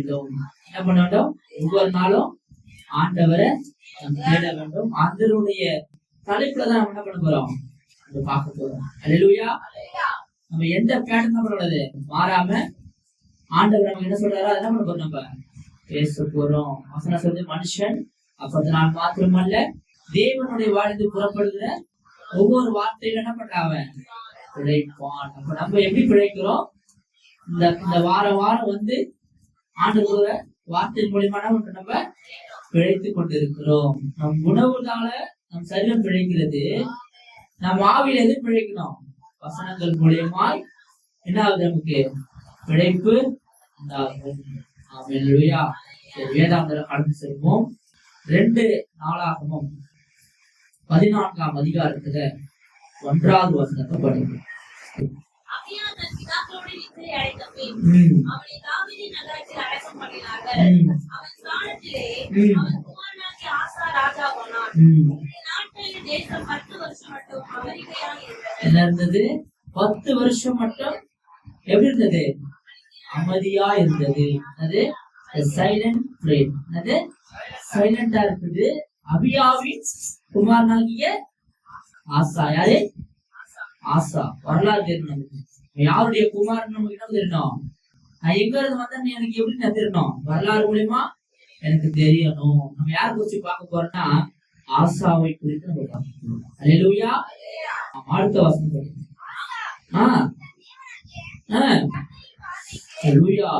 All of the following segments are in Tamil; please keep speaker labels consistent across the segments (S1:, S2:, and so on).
S1: வேண்டும். என்ன பண்ண வேண்டும்? ஒவ்வொரு நாளும் ஆண்டவரை தேட வேண்டும். அதனுடைய தலைப்புலதான் நம்ம என்ன பண்ண போறோம்? பார்க்க போறோம். அல்லேலூயா. நம்ம எந்த பேட்டர்ன் பண்ணக்கூடாது, மாறாம ஆண்டவர் நம்ம என்ன சொல்றாரோ அதை என்ன பண்ண போறோம்? நம்ம பேச போறோம். வசனம் சொல்றது, மனுஷன் அப்பதான் மாத்திரமல்ல தேவனுடைய வாழ்ந்து புறப்படுகிற ஒவ்வொரு வார்த்தையில என்ன பண்றாங்க பிழைப்பான். அப்ப நம்ம எப்படி பிழைக்கிறோம்? இந்த வாரம் ஆண்டவரோட வார்த்தை மூலியமா நம்ம பிழைத்து கொண்டிருக்கிறோம். நம் உணவுனால நம் சரீரம் பிழைக்கிறது. நம் ஆவியில எது பிழைக்கணும்? வசனங்கள் மூலியமாய் என்ன ஆகுது? நமக்கு பிழைப்பு உண்டாகும். அல்லேலூயா. வேதாந்தம் கடந்து செல்வோம். 2 நாளாகமம் 14ஆம் அதிகாரத்துல 1வது வசனத்தை படிக்கும். என்ன இருந்தது? 10 வருஷம் மட்டும் எப்படி இருந்தது? அமைதியா இருந்தது. அது சைலண்ட் பிரேயர். அது சைலண்டா இருக்குது. அபியாவின் குமாரனாகிய ஆசா. யாரு? ஆசா. வரலாறு தெரியணும். யாருடைய குமாரன் நமக்கு என்ன தெரியணும்? நான் எங்க இருந்து வந்தேன்னு எனக்கு எப்படி நான் தெரியணும்? வரலாறு மூலியமா எனக்கு தெரியணும். நம்ம யாரை குறிச்சு பார்க்க போறோம்னா ஆசாவை குறித்து நம்ம பார்க்க போறோம். அல்லேலூயா. அடுத்த வசனம். அல்லேலூயா.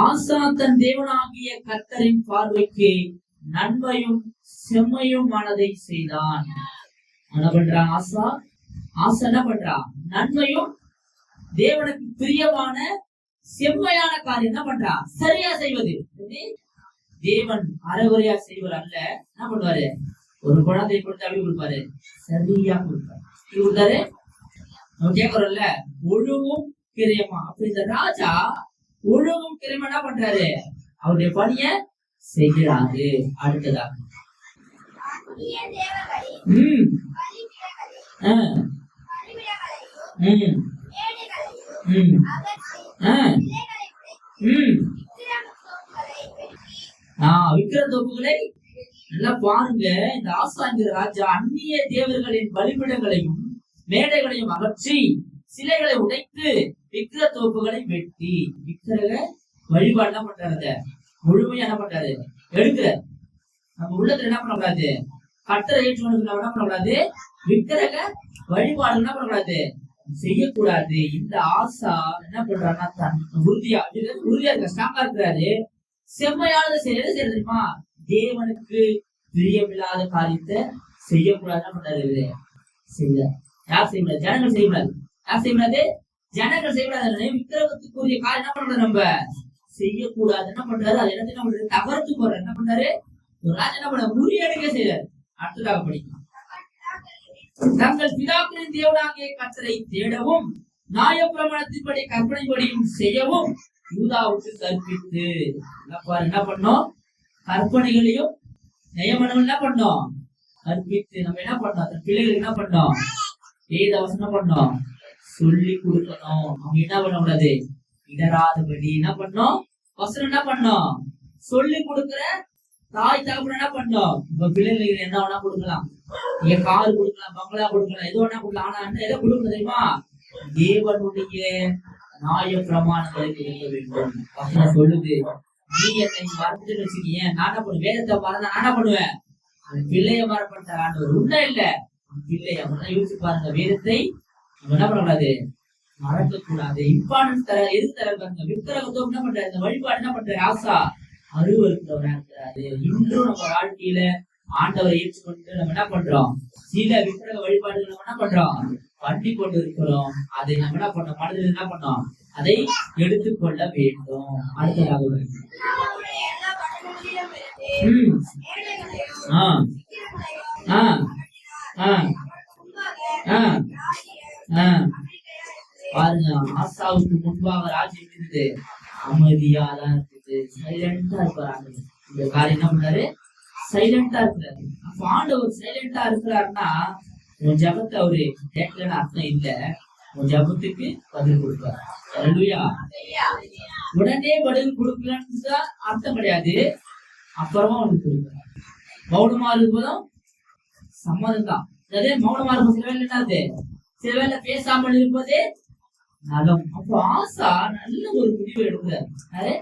S1: ஆசா தன் தேவனாகிய கர்த்தரின் பார்வைக்கு நன்மையும் செம்மையும் மனதை செய்தான். என்ன பண்றான் ஆசா? என்ன பண்றான்? நன்மையும் தேவனுக்கு பிரியமான செம்மையான காரியம் என்ன பண்றான்? சரியா செய்வது. தேவன் அறகுறையா செய்வர் அல்ல. என்ன பண்ணுவாரு? ஒரு குழந்தை கொடுத்து அப்படி கொடுப்பாரு, சரியா கொடுப்பாரு. கொடுத்தாரு. நம்ம கேட்கறோம்ல, ஒழுங்கும் கிரியமா. அப்படி இந்த ராஜா ஒழுங்கும் கிரியமா என்ன பண்றாரு? அவருடைய பணிய செய்கிறாரு. அடுத்ததாக விக்கிர தோப்புகளை நல்லா பாருங்க. இந்த ஆசாங்கிற ராஜா அந்நிய தேவர்களின் பலிபீடங்களையும் மேடைகளையும் அகற்றி சிலைகளை உடைத்து விக்கிர தோப்புகளை வெட்டி விக்கிரக வழிபாடு என்ன பண்றாரு? முழுமையா என்ன பண்றாரு? எடுக்கிற நம்ம உள்ளத்துல என்ன பண்ணக்கூடாது? கட்டளை ஏற்றுக்கொண்டு என்ன பண்ணக்கூடாது? விக்கிரக வழிபாடு என்ன பண்ணக்கூடாது? செய்யக்கூடாது. இந்த ஆசா என்ன பண்றாருன்னா உறுதியா இருக்க, ஸ்ட்ராங்கா இருக்கிறாரு. செம்மையானது செய்யறது தெரியுமா? தேவனுக்கு பிரியமில்லாத காரியத்தை செய்யக்கூடாது. என்ன பண்றாரு? செய்ய யார் செய்யக்கூடாது? ஜனங்கள் செய்யக்கூடாது. யார் செய்யக்கூடாது? ஜனங்கள் செய்யக்கூடாது. விக்கிரகத்துக்குரிய காரியம் என்ன பண்றது? நம்ம செய்யக்கூடாது. என்ன பண்றாரு? அது என்ன பண்றாரு? தகர்த்து போறாரு. என்ன பண்றாரு? ஒரு ராஜா என்ன பண்ண முறியடிக்க செய்யறாரு. அடுத்ததாக படிக்கலாம். தங்கள் பிதாக்களின் தேவனாகிய கர்த்தரை தேடவும் நியாயப்பிரமாணத்தின்படி கற்பனைப்படியும் செய்யவும் யூதாவுக்கு கற்பித்து என்ன பண்ணோம்? கற்பனைகளையும் நியமனம் என்ன பண்ணோம்? கற்பித்து நம்ம என்ன பண்ணோம்? தன் பிள்ளைகளுக்கு என்ன பண்ணோம்? வேத வசனம் பண்ணோம், சொல்லி கொடுக்கணும். அவங்க என்ன பண்ணக்கூடாது? இடராதபடி என்ன பண்ணோம்? வசனம் என்ன பண்ணோம்? சொல்லி கொடுக்கிற தாய் தகப்பன் என்ன பண்ணோம்? உங்க பிள்ளைகளுக்கு என்ன வேணா கொடுக்கலாம். நீங்க கார் கொடுக்கலாம், பங்களா கொடுக்கலாம், எது வேணா கொடுக்கலாம். ஆனா என்ன எதை கொடுக்கணும் தெரியுமா? தேவனுடைய நியாய பிரமாணங்களை கொடுக்க வேண்டும். வசனம் சொல்லுது. நீ என்னை மறந்துட்டு வச்சுக்கீங்க, நான் என்ன பண்ணுவேன்? வேதத்தை மறந்தா நான் என்ன பண்ணுவேன்? பிள்ளைய மறப்பட்ட ஆண்டவர் உண்மை இல்ல. பிள்ளைய யோசிச்சு பாருங்க. வேதத்தை என்ன பண்ணக்கூடாது? மறக்க கூடாது. இம்பார்ட்டன்ஸ் தர எதுக்கு தர பாருங்க. விக்கிரகத்தை என்ன பண்றாரு? இந்த வழிபாடு என்ன பண்றாரு? ஆசா அருவருக்கிறவரா இருக்கிறாரு. இன்றும் நம்ம வாழ்க்கையில ஆண்டவரை ஏற்றுக்கொண்டு நம்ம என்ன பண்றோம்? சில விக்கிரக வழிபாடுகள் நம்ம என்ன பண்றோம்? பண்ணி கொண்டு இருக்கிறோம். அதை நம்ம என்ன பண்ணோம்? மனதில் என்ன பண்ணோம்? அதை எடுத்துக்கொள்ள வேண்டும். அடுத்ததாக பாருங்க. ஆசாவுக்கு முன்பாக ராஜ்யம் இருக்குது, அமைதியாதான் இருக்குது, சைலண்டா இருப்பாரு. இந்த காரியம் என்ன பண்ணாரு? சைலண்டா இருக்கிறாரு. அப்ப ஆண்டவர் சைலண்டா இருக்கிறாருன்னா உன் ஜபத்தை அவரு கேட்கலன்னு அர்த்தம் இல்ல. உன் ஜபத்துக்கு பதில் கொடுப்பார். அல்லேலூயா. உடனே பதில் கொடுக்கலன்னு அர்த்தம் கிடையாது, அப்புறமா உனக்கு கொடுக்கிறார். மௌனமா இருப்பதும் சம்மதம் தான். அதாவது மௌனமா இருப்பது சில வேலை என்னது, சில வேலை பேசாமல் இருப்பதே நலம். அப்போ ஆசா நல்ல ஒரு முடிவு எடுக்கிறாரு.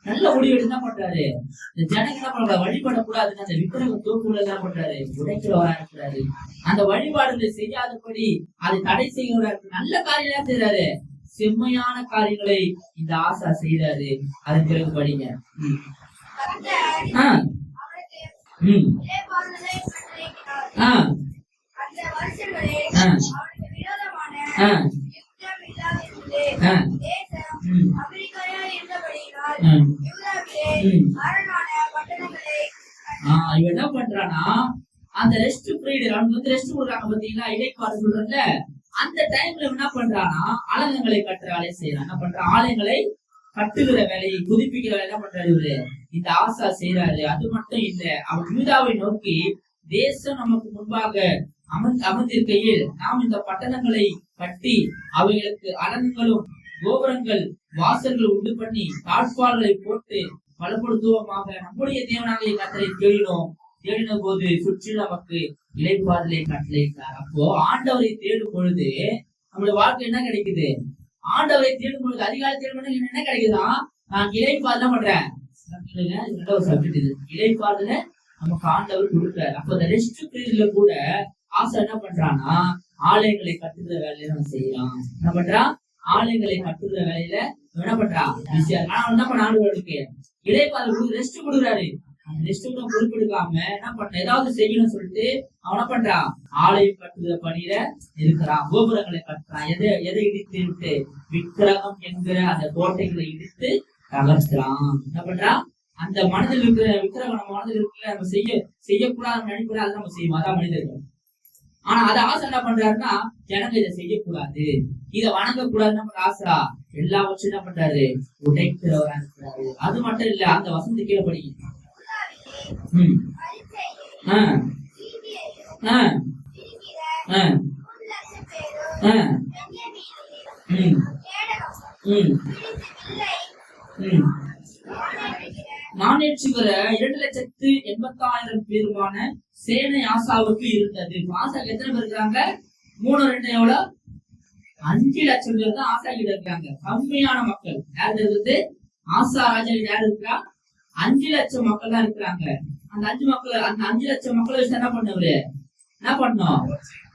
S1: நல்ல முடிவு எடுத்து என்ன பண்றாரு, இந்த ஜனங்க என்ன பண்றாரு, வழிபடக்கூடாதுன்னு அந்த விக்கிரக தோப்புல என்ன பண்றாரு, உடைக்கிறவரா இருக்கிறாரு. அந்த வழிபாடுகளை செய்யாதபடி அதை தடை செய்கிறவரா இருக்கு. நல்ல காரியம் செய்யறாரு, செம்மையான காரியங்களை இந்த ஆசா செய்யறாரு. அதன் பிறகு படிங்க. இவன் என்ன பண்றானா, அந்த ரெஸ்ட் பீரியட் வந்து ரெஸ்ட் கொடுக்குறாங்க பாத்தீங்களா, இடைக்காலம் சொல்றேன்ல, அந்த டைம்ல என்ன பண்றானா ஆலயங்களை கட்டுற வேலையை செய்யறான். என்ன பண்ற, ஆலயங்களை கட்டுகிற வேலையை புதுப்பிக்கிற வேலை என்ன பண்றாரு இவரு, இந்த ஆசா செய்யறாரு. அது மட்டும் இல்ல, அவர் யூதாவை நோக்கி, தேசம் நமக்கு முன்பாக அமர்ந்திருக்கையில் நாம் இந்த பட்டணங்களை கட்டி அவைகளுக்கு அலங்கங்களும் கோபுரங்கள் வாசல்கள் உண்டு பண்ணி தாழ்பால்களை போட்டு பலப்படுத்துவோமாக. நம்முடைய தேவனாகிய கர்த்தரை தேடின போது சுற்றி நமக்கு இளைப்பாறுதலை கட்டளையிட்டார். அப்போ ஆண்டவரை தேடும் பொழுது நம்மளுடைய வாழ்க்கை என்ன கிடைக்குது, ஆண்டவரை தேடும் பொழுது அதிகாலை தேடும் பொழுது என்ன கிடைக்குதா, நான் இளைப்பாறுதல் பண்றேன். சப்ஜெக்ட் இது, இளைப்பாறுதல நமக்கு ஆண்டவர் கொடுக்குறாரு. அப்ப அந்த ரெஸ்ட் பீரியட்ல கூட ஆசை என்ன பண்றான்னா ஆலயங்களை கட்டுகிற வேலையில நம்ம செய்யலாம். என்ன பண்றான், ஆலயங்களை கட்டுகிற வேலையில என்ன பண்றான், ஆனா என்ன பண்ண, ஆண்டவருக்கு இளைப்பாறுதல் ரெஸ்ட் கொடுக்குறாரு. அந்த ரெஸ்ட் கூட பொறுப்பெடுக்காம என்ன பண்ற, ஏதாவது செய்யணும்னு சொல்லிட்டு அவன் என்ன பண்றான், ஆலயம் கட்டுகிற பணியில இருக்கிறான். கோபுரங்களை கட்டுறான். எதை இடித்து விட்டு, விக்கிரகம் என்கிற அந்த கோட்டைகளை இடித்து தகர்க்கிறான். என்ன பண்றான், அந்த மனதில் இருக்கிற விக்கிரகம் நம்ம மனதில் இருக்குல்ல, நம்ம செய்யக்கூடாது நினைக்கூடாது நம்ம செய்வோம், அதான் மனிதர்கள். ஆனா அதை ஆசை என்ன பண்றாருன்னா, ஜனங்க இதை செய்யக்கூடாது, இதை வணங்க கூடாதுன்னு ஆசா எல்லாவற்றையும் என்ன பண்றாரு, உடைக்கிறவரா இருக்கிறாரு. அது மட்டும் இல்ல, அந்த வசந்தி கீழே படிக்க நானேற்றுகிற 2,80,000 பேருமான சேனை ஆசாவுக்கு இருந்தது. ஆசாக்கு எத்தனை பேர் இருக்காங்க, 3 எவ்வளவு, 5 லட்சம் பேர் தான் ஆசா கிட்ட இருக்காங்க. கம்மியான மக்கள் யாரு இருக்குது, ஆசா ராஜா யாரு இருக்கா, 5 லட்சம் மக்கள் தான் இருக்கிறாங்க. அந்த 5 லட்சம் மக்களை வச்சு என்ன பண்ணவரு, என்ன பண்ணோம்,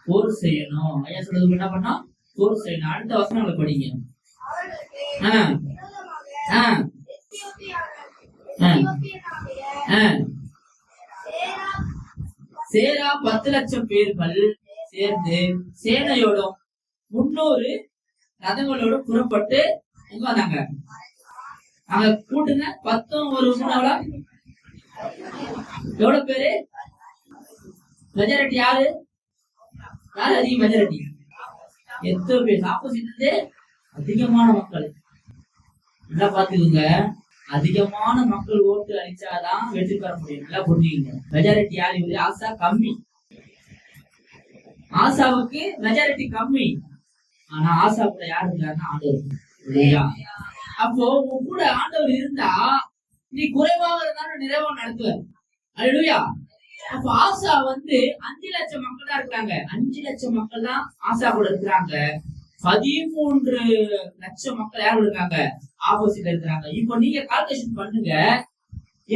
S1: போர் செய்யணும். ஐயா சொல்றது என்ன பண்ணோம், போர் செய்யணும். அடுத்த வசனங்களை படிங்க. சேரா 10 லட்சம் பேர்கள் சேர்ந்து சேனையோடும் 300 ரதங்களோட புறப்பட்டு எங்க வந்தாங்க, அங்க கூட்டுங்க 10 ஒரு 3 எவ்வளவு பேரு, மெஜாரிட்டி யாரு அதிக மெஜாரிட்டி, எத்தனை பேர், ஆப்போசிட் அதிகமான மக்கள். நல்லா பாத்துக்கோங்க, அதிகமான மக்கள் ஓட்டு அளிச்சாதான் வெற்றி பெற முடியும். நல்லா புரிஞ்சுக்கீங்க. மெஜாரிட்டி யாரு, இவரு ஆசா கம்மி, ஆசாவுக்கு மெஜாரிட்டி கம்மி. ஆனா ஆசா கூட யாரு இருக்காருன்னா ஆண்டவர். அப்போ உன் கூட ஆண்டவர் இருந்தா நீ குறைவாக இருந்தாலும் நிறைவா நடத்துவார். அல்லேலூயா. அப்ப ஆசா வந்து 5 லட்சம் மக்கள் தான் இருக்காங்க. 5 லட்சம் மக்கள் தான் ஆசா கூட இருக்கிறாங்க. 13 லட்சம் மக்கள் யாரும் இருக்காங்க, ஆப்போசிட்ல இருக்கிறாங்க. இப்போ நீங்க கால்குலேஷன் பண்ணுங்க,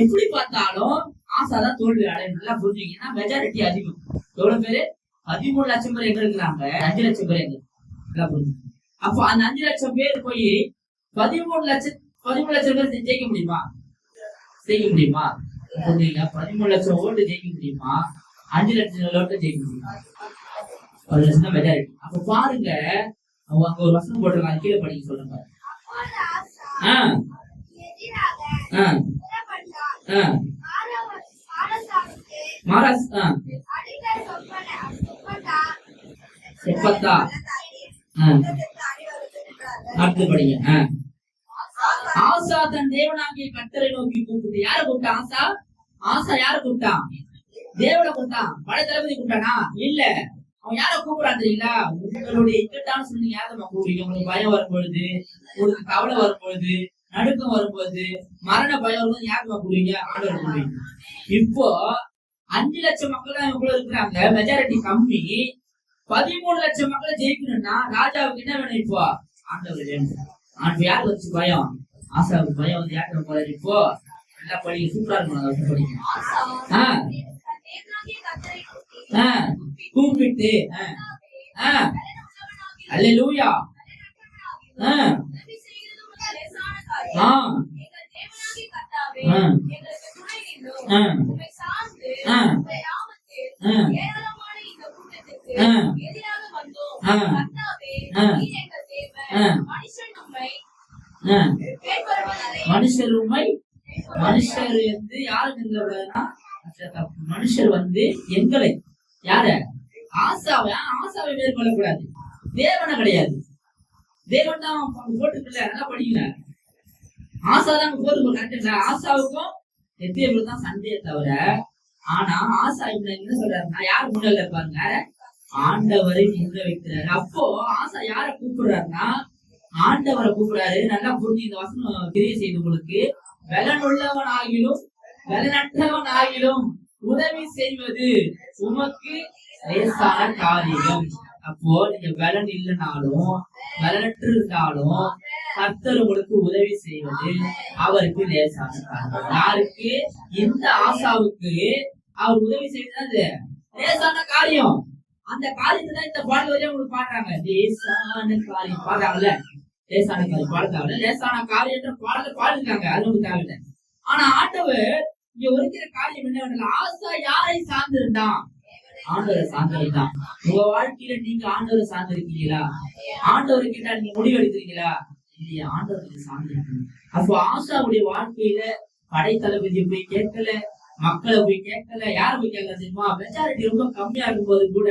S1: எப்படி பார்த்தாலும் ஆசா தான் தோல்வி அடையும். நல்லா புரிஞ்சுங்கன்னா மெஜாரிட்டி அதிகம். எவ்வளவு பேரு, 13 லட்சம் பேர் எங்க இருக்கிறாங்க, 5 லட்சம் பேர் எங்க. நல்லா புரிஞ்சுங்க. அப்போ அந்த 5 லட்சம் பேர் போய் 13 லட்சம் பேர் ஜெயிக்க முடியுமா, ஜெயிக்க முடியுமா புரிஞ்சுங்க. 13 லட்சம் ஓட்டு ஜெயிக்க முடியுமா, 5 லட்சம் ஓட்டு ஜெயிக்க முடியுமா, 10 லட்சம் தான் மெஜாரிட்டி. அப்ப பாருங்க, அங்க ஒரு வசனம் போட்டிருக்காங்க, கீழே படிக்க சொல்லுங்க. அடுத்து படிங்க. ஆசா தன் தேவனாகிய கர்த்தரை நோக்கி கூப்பிட்டு, யார கூப்பிட்டான் ஆசா யார கூப்பிட்டான், தேவனை கூப்பிட்டான். படை தளபதி கூப்பிட்டானா இல்ல, அவன் யார கூப்பிடான் தெரியுங்களா? உங்களுடைய இக்கட்டான சூழ்நிலை யாரை நம்ம கூப்பிடுவீங்க? உங்களுக்கு பயம் வரும்பொழுது, உங்களுக்கு கவலை வரும்பொழுது, நடுக்கம் வரும்போது, மரண பயம் வரும்போது யார் நம்ம கூப்பிடுவீங்க? ஆண்டவர் கூப்பிடுவீங்க. இப்போ 5 லட்சம் மக்கள் தான் இவங்க இருக்கிறாங்க, மெஜாரிட்டி கம்மி. 13 லட்சம் மக்களை ஜெயிக்கணும்னா ராஜாவுக்கு என்ன வேணும்? இப்போ ஆண்டவர் வேணும். ஆண்டு யாருக்கு வச்சு பயம்? ஆசாவுக்கு பயம் வந்து யாருக்கு போறாரு? இப்போ நல்லா படிக்க, சூப்பரா இருக்கணும், படிக்க. கூப்பிட்டு அல்லேலூயா மனுஷர் உண்மை மனுஷர் வந்து யாரு? மனுஷர் வந்து எங்களை யார? ஆசாவை மேற்கொள்ளக்கூடாது. தேவனை கிடையாது. தேவன் தான் போட்டுக்கல, நல்லா படிக்கல. ஆசாதான் போட்டுக்கல, கரெக்டுங்களா? ஆசாவுக்கும் எத்தேவரும் தான் சண்டையை தவிர. ஆனா ஆசா என்ன சொல்றாருன்னா, யார் முன்னல இருப்பாருங்க? ஆண்டவரை முன்ன வைக்கிறாரு. அப்போ ஆசா யார கூப்பிடுறாருன்னா ஆண்டவரை கூப்பிடுறாரு. நல்லா புரிஞ்சு இந்த வசனம் கிரியை செய்து உங்களுக்கு. பலனுள்ளவன் ஆகிலும் பலனற்றவன் ஆகிலும் உதவி செய்வது உமக்கு லேசான காரியம். அப்போ நீங்க பலன் இல்லைனாலும் பலனற்று இருந்தாலும் கர்த்தர் உங்களுக்கு உதவி செய்வது அவருக்கு லேசான காரியம். யாருக்கு? இந்த ஆசாவுக்கு அவர் உதவி செய்வது லேசான காரியம். அந்த காரியத்தை தான் இந்த பாடல் வரையும் உங்களுக்கு பாடுறாங்க. லேசான காரியம் பாடுறாங்கல்ல, லேசான காரியம் பாடுறாங்கல்ல, லேசான காரியம் பாடல பாடுறாங்க. அது உங்களுக்கு தேவையில்லை. ஆனா ஆண்டவர் இங்க ஒருக்கிற காரியம் என்ன? ஆசா யாரை சார்ந்திருந்தான்? ஆண்டவரை சார்ந்திருந்தான். உங்க வாழ்க்கையில நீங்க ஆண்டவரை சார்ந்திருக்கீங்களா? ஆண்டவரை கேட்டா நீங்க முடிவு எடுக்கிறீங்களா? இல்லையா? ஆண்டவருக்கு சார்ந்திருக்கீங்க. அப்போ ஆசாவுடைய வாழ்க்கையில படைத்தளபதியை போய் கேட்கல, மக்களை போய் கேட்கல, யார போய் கேட்கல தெரியுமா? மெஜாரிட்டி ரொம்ப கம்மியா இருக்கும்போது கூட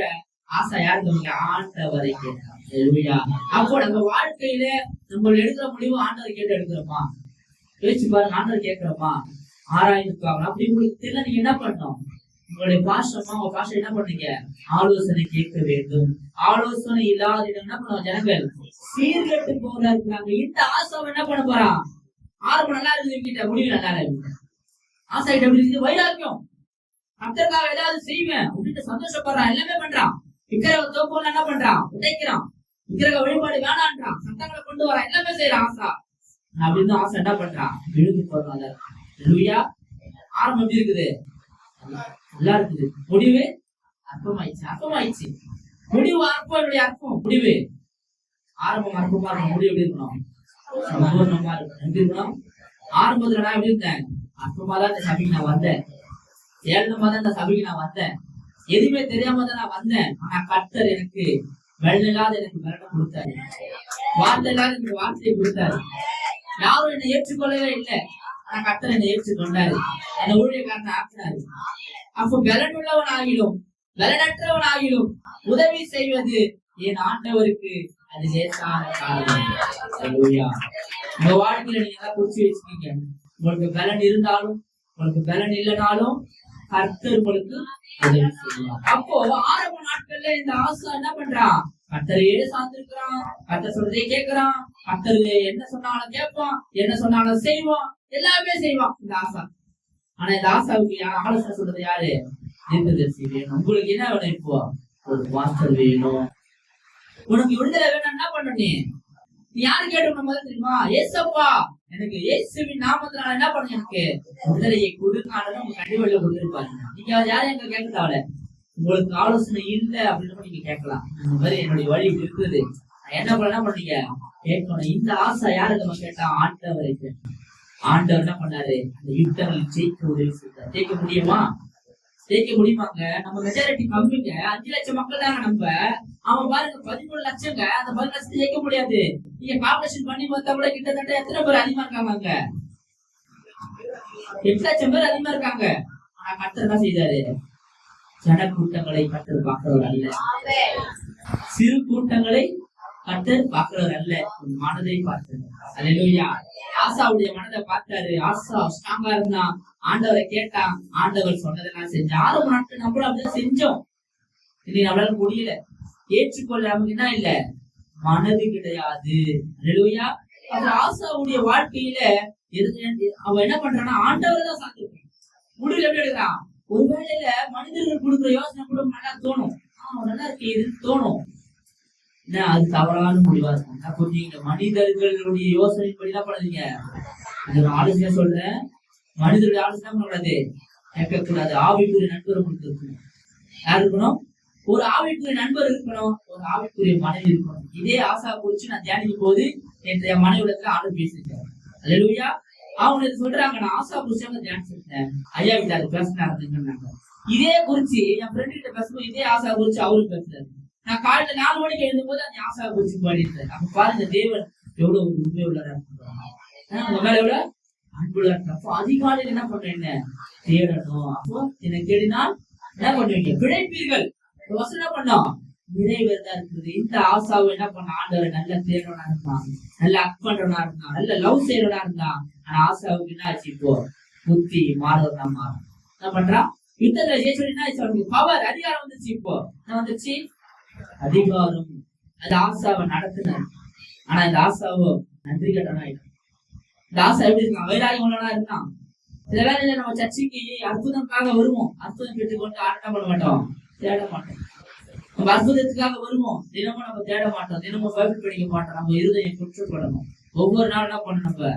S1: ஆசா யாருக்கு? ஆண்டவரை கேட்கலாம். அப்போ நம்ம வாழ்க்கையில நம்ம எடுக்கிற முடிவு ஆண்டவரை கேட்டு எடுக்கிறோமா? யோசிச்சு பாருங்க. ஆண்டவர் கேட்கிறோமா? ஆராய்ந்துக்காங்க. அப்படி உங்களுக்கு தெரியல, நீங்க என்ன பண்ணணும்? உங்களுடைய பாஷமா உங்க பாஷை என்ன பண்ணீங்க? ஆலோசனை கேட்க வேண்டும். ஆலோசனை இல்லாத என்ன பண்ணுவோம்? ஜனங்கள் சீர்கட்டு போல இருக்கிறாங்க. இந்த ஆசாவை என்ன பண்ண போறான்? ஆரம்பம் நல்லா இருக்குது, கிட்ட முடிவு நல்லா இருக்கு. ஆசா கிட்ட எப்படி இருக்குது? வைராக்கியம். கர்த்தருக்காக ஏதாவது செய்வேன் அப்படின்னு சந்தோஷப்படுறான், எல்லாமே பண்றான். விக்கிரக தோப்புல என்ன பண்றான்? உடைக்கிறான். விக்கிரக வழிபாடு வேணான்றான், சட்டங்களை கொண்டு வரான், எல்லாமே செய்யறான் ஆசா. அப்படின்னு ஆசை என்ன பண்றான்? விழுந்து போறாங்க. ஆரம்பம் எப்படி இருக்குது? நல்லா இருக்குது. முடிவு அற்பமாயிடுச்சு. முடிவு அற்பம். அற்பம் முடிவு. ஆரம்பம் அற்பமா இருக்கும், முடிவு எப்படி இருக்கணும்? சம்பூர்ணமா இருக்கணும். எப்படி இருக்கணும்? ஆரம்பத்துல நான் எப்படி இருந்தேன்? அற்பமா தான் இந்த சபைக்கு நான் வந்தேன், ஏழனமா தான் இந்த சபைக்கு நான் வந்தேன், எதுவுமே தெரியாம தான் நான் வந்தேன். ஆனா கர்த்தர் எனக்கு வெள்ளம் இல்லாத எனக்கு வெள்ளம் கொடுத்தாரு, வார்த்தை இல்லாத எனக்கு வார்த்தையை கொடுத்தாரு. யாரும் என்னை ஏற்றுக்கொள்ளவே இல்லை, ஆனா கர்த்தர் என்னை ஏற்றுக்கொண்டாரு, என்னை ஊழியக்காரனை ஆக்கினாரு. அப்போ பலனுள்ளவன் ஆகிலும் பலனற்றவன் ஆகிலும் உதவி செய்வது என் ஆண்டவருக்கு அது லேசான காரியம். உங்க வாழ்க்கையில நீங்க எல்லாம் குறிச்சு வச்சுக்கீங்க. உங்களுக்கு பலன் இருந்தாலும் உங்களுக்கு பலன் இல்லைனாலும் கர்த்தர் உங்களுக்கு உதவி செய்வார். அப்போ ஆரம்ப நாட்கள்ல இந்த ஆசா என்ன பண்றான்? கர்த்தரையே சார்ந்திருக்கிறான், கர்த்தர் சொல்றதே கேட்கிறான், கர்த்தர் என்ன சொன்னாலும் கேட்பான், என்ன சொன்னாலும் செய்வான், எல்லாமே செய்வான் இந்த ஆசா. ஆனா இந்த ஆசாவுக்கு ஆலோசனை சொல்றது யாரு? தீர்க்கதரிசி வேணும். உங்களுக்கு என்ன வேணும்? இப்போ ஒரு மாஸ்டர் வேணும். உனக்கு விடுதலை வேணும், என்ன பண்ணணும்? நீ யாரு கேட்டு தெரியுமா? ஏசப்பா எனக்கு இயேசுவின் நாமத்தினால என்ன பண்ண, எனக்கு விடுதலையை கொடுக்கான்னு உங்க கண்டிப்பாக கொடுத்துருப்பாங்க. நீங்க யாரும் எங்க கேட்க தேவை, உங்களுக்கு ஆலோசனை இல்லை அப்படின்னு நீங்க கேட்கலாம். இந்த மாதிரி என்னுடைய வழி இருக்குது, என்ன பண்ணீங்க கேட்கணும். இந்த ஆசை யாரு நம்ம கேட்டா? ஆண்டவரை கேட்டோம். ஆண்டவர் என்ன பண்ணாரு? அந்த யுத்தங்கள் ஜெயிக்க உதவி செய்தார். ஜெயிக்க முடியுமா? ஜெயிக்க முடியுமாங்க? நம்ம மெஜாரிட்டி கம்மிங்க, 5 லட்சம் மக்கள் தாங்க நம்ம. அவன் பாருங்க 13 லட்சங்க. அந்த 10 லட்சத்தை ஜெயிக்க முடியாது. நீங்க கால்குலேஷன் பண்ணி பார்த்தா கூட கிட்டத்தட்ட எத்தனை பேர் அதிகமா இருக்காங்க? அங்க 8 லட்சம் பேர் அதிகமா இருக்காங்க. ஆனா கர்த்தர் என்ன செய்தாரு? ஜன கூட்டங்களை கர்த்தர் பார்க்கிறவர் அல்ல, சிறு கூட்டங்களை கர்த்தர் பார்க்கிறவர் அல்ல, மனதை பார்க்கிறார். அல்லேலூயா. ஆசாவுடைய மனதை பார்த்தாரு. ஆசா ஸ்ட்ராங்கா இருந்தான், ஆண்டவரை கேட்டான், ஆண்டவர் சொன்னதெல்லாம் செஞ்சான். 6 நாட்கள் நம்மளும் அப்படிதான் செஞ்சோம். இன்னைக்கு நம்மளால முடியல. ஏற்றுக்கொள்ள நமக்கு என்ன இல்ல, மனது கிடையாது. அல்லேலூயா. அப்ப ஆசாவுடைய வாழ்க்கையில அவன் என்ன பண்றான்னா ஆண்டவரை தான் சார்ந்திருக்கான். முடியல எப்படி எடுக்கிறான்? ஒருவேளையில மனிதர்கள் கொடுக்குற யோசனை கூட நல்லா தோணும், நல்லா இருக்கு இதுன்னு தோணும். அது தவறான முடிவா இருக்கும். புரிஞ்சுங்க, மனிதர்களுடைய யோசனைப்படி என்ன பண்ணாதீங்க. இது ஒரு ஆலோசனை சொல்றேன், மனிதருடைய ஆலோசனை பண்ணக்கூடாது, கேட்கக்கூடாது. ஆவிக்குரிய நண்பர் உங்களுக்கு இருக்கணும். யார் இருக்கணும்? ஒரு ஆவிக்குரிய நண்பர் இருக்கணும், ஒரு ஆவிக்குரிய மனைவி இருக்கணும். இதே ஆசா குறிச்சு நான் தியானிக்கும் போது என் மனைவிடத்துல ஆண்டு பேசிருக்கேன். அல்லேலூயா. அவங்க சொல்றாங்க, நான் ஆசா குறிச்சாங்க தியானிச்சிருக்கேன், ஐயா கிட்ட அது பேசினாங்க. இதே குறிச்சு என் ஃப்ரெண்டு கிட்ட பேசும்போது இதே ஆசா குறிச்சு அவரும் பேசுறாரு. நான் காலையில 4 மணிக்கு எழுந்தும் போது அந்த ஆசா குறிச்சு பாடிட்டேன். அப்ப பாருங்க, தேவன் எவ்வளவு ஒரு உண்மை உள்ளதா உங்க மேல எவ்வளவு அன்புள்ள. அப்போ அதிகாலையில் என்ன பண்றேன், தேடணும். அப்போ என்னை தேடினால் என்ன பண்ணுவீங்க, பிழைப்பீர்கள். வசனம் பண்ணோம், நிறைவேறதா இருக்குது. இந்த ஆசாவை என்ன பண்ண, ஆண்டவர் நல்ல தேடுறவனா இருந்தான், நல்ல அக் பண்றவனா இருந்தான், நல்ல லவ் செய்யறவனா இருந்தான். ஆனா ஆசாவுக்கு என்ன ஆச்சு, இப்போ புத்தி மாறவனா மாறும். என்ன பண்றான், யுத்தத்துல ஜெயிச்சு என்ன ஆச்சு, அவனுக்கு பவர் அதிகாரம் வந்துச்சு. இப்போ என்ன வந்துச்சு, அதிகாரம். அது ஆசாவை நடத்தினார். ஆனா இந்த ஆசாவோ நன்றி கட்டணா ஆயிட்டான். இந்த ஆசா எப்படி இருக்கான், வைராகியம் உள்ளவனா இருக்கான். சில வேலையில நம்ம சர்ச்சைக்கு அற்புதம்காக வருவோம், அற்புதம் பெற்றுக்கொண்டு ஆட்டம் பண்ண மாட்டோம், தேட மாட்டோம். நம்ம அற்புதத்துக்காக வருவோம், தினமும் நம்ம தேட மாட்டோம், தினமும் பைபிள் படிக்க மாட்டோம். நம்ம இருதயம் குற்றப்படணும். ஒவ்வொரு நாளும் என்ன பண்ணணும், நம்ம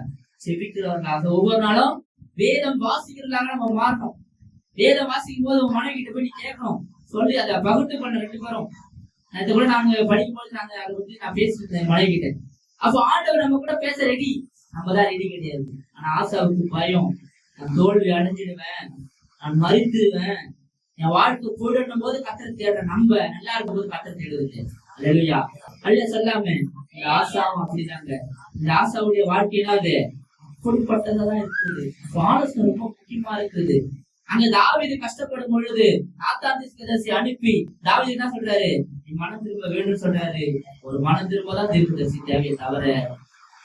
S1: செபிக்கிறவர்களாக, ஒவ்வொரு நாளும் வேதம் வாசிக்கிறவர்களாக நம்ம மாறணும். வேதம் வாசிக்கும் போது உங்க மனைவி கிட்ட போய் கேட்கணும், சொல்லி அதை பகுத்து பண்ண 2 பேரும். இது கூட நாங்க படிக்கும் போது நாங்க அதை பத்தி நான் பேசிட்டு இருந்தேன் மனைவி கிட்ட. அப்போ ஆண்டவர் நம்ம கூட பேச ரெடி, நம்ம தான் ரெடி கிடையாது. ஆனா ஆசாவுக்கு பயம், நான் தோல்வி அடைஞ்சிடுவேன், நான் மறித்துடுவேன், என் வாழ்க்கை போயிடும் போது கத்தரை தேடுறேன், நம்ம நல்லா இருக்கும் போது கத்தரை தேடுவது. அல்லேலூயா. அல்ல சொல்லாம இந்த ஆசாவும் அப்படிதாங்க. இந்த ஆசாவுடைய வாழ்க்கைனா அது அப்படிப்பட்டதான் இருக்குது. ஆலோசனை ரொம்ப முக்கியமா இருக்குது. அங்க தாவீது கஷ்டப்படும் பொழுது நாத்தான் தீர்க்கதரிசி அனுப்பி தாவீது என்ன சொல்றாரு, நீ மனம் திரும்ப வேண்டும் சொல்றாரு. ஒரு மனம் திரும்பதான் தீர்க்கதரிசி தேவையை தவிர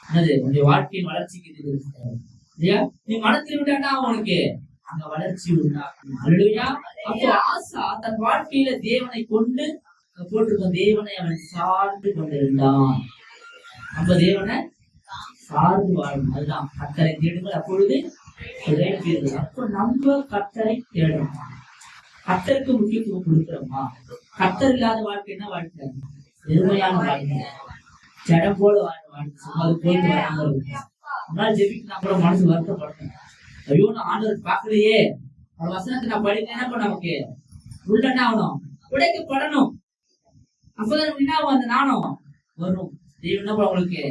S1: என்னது உன்னுடைய வாழ்க்கையின் வளர்ச்சிக்கு இல்லையா, நீ மனம் திரும்பிட்டா உனக்கு அங்க வளர்ச்சி உண்டாகும். அல்லேலூயா. அப்போ ஆசா தன் வாழ்க்கையில தேவனை கொண்டு போட்டிருக்கோம், தேவனை அவன் சார்ந்து கொண்டிருந்தான். நம்ம தேவனை சார்ந்து வாழும், அதுதான் கர்த்தரை தேடுங்கள் அப்பொழுது கிடைப்பீர்கள். அப்ப நம்ம கர்த்தரை தேடணும், கர்த்தருக்கு முக்கியத்துவம் கொடுக்கிறோமா? கர்த்தர் இல்லாத வாழ்க்கை என்ன வாழ்க்கை, எளிமையான வாழ்க்கை, ஜடம் போல வாழ்க்கை, சும்மா போயிட்டு வராங்க. ஜெபிக்கு கூட மனசு வருத்தப்படணும், ஐயோ நான் ஆண்டவர் பார்க்கலையே, ஒரு வசனத்தை நான் படிக்க என்ன பண்ண, நமக்கு உள்ள என்ன ஆகணும், உடைக்கப்படணும். அப்பதான் என்ன ஆகும், அந்த நாணம் வரும். தெய்வம் என்ன பண்ண உங்களுக்கு,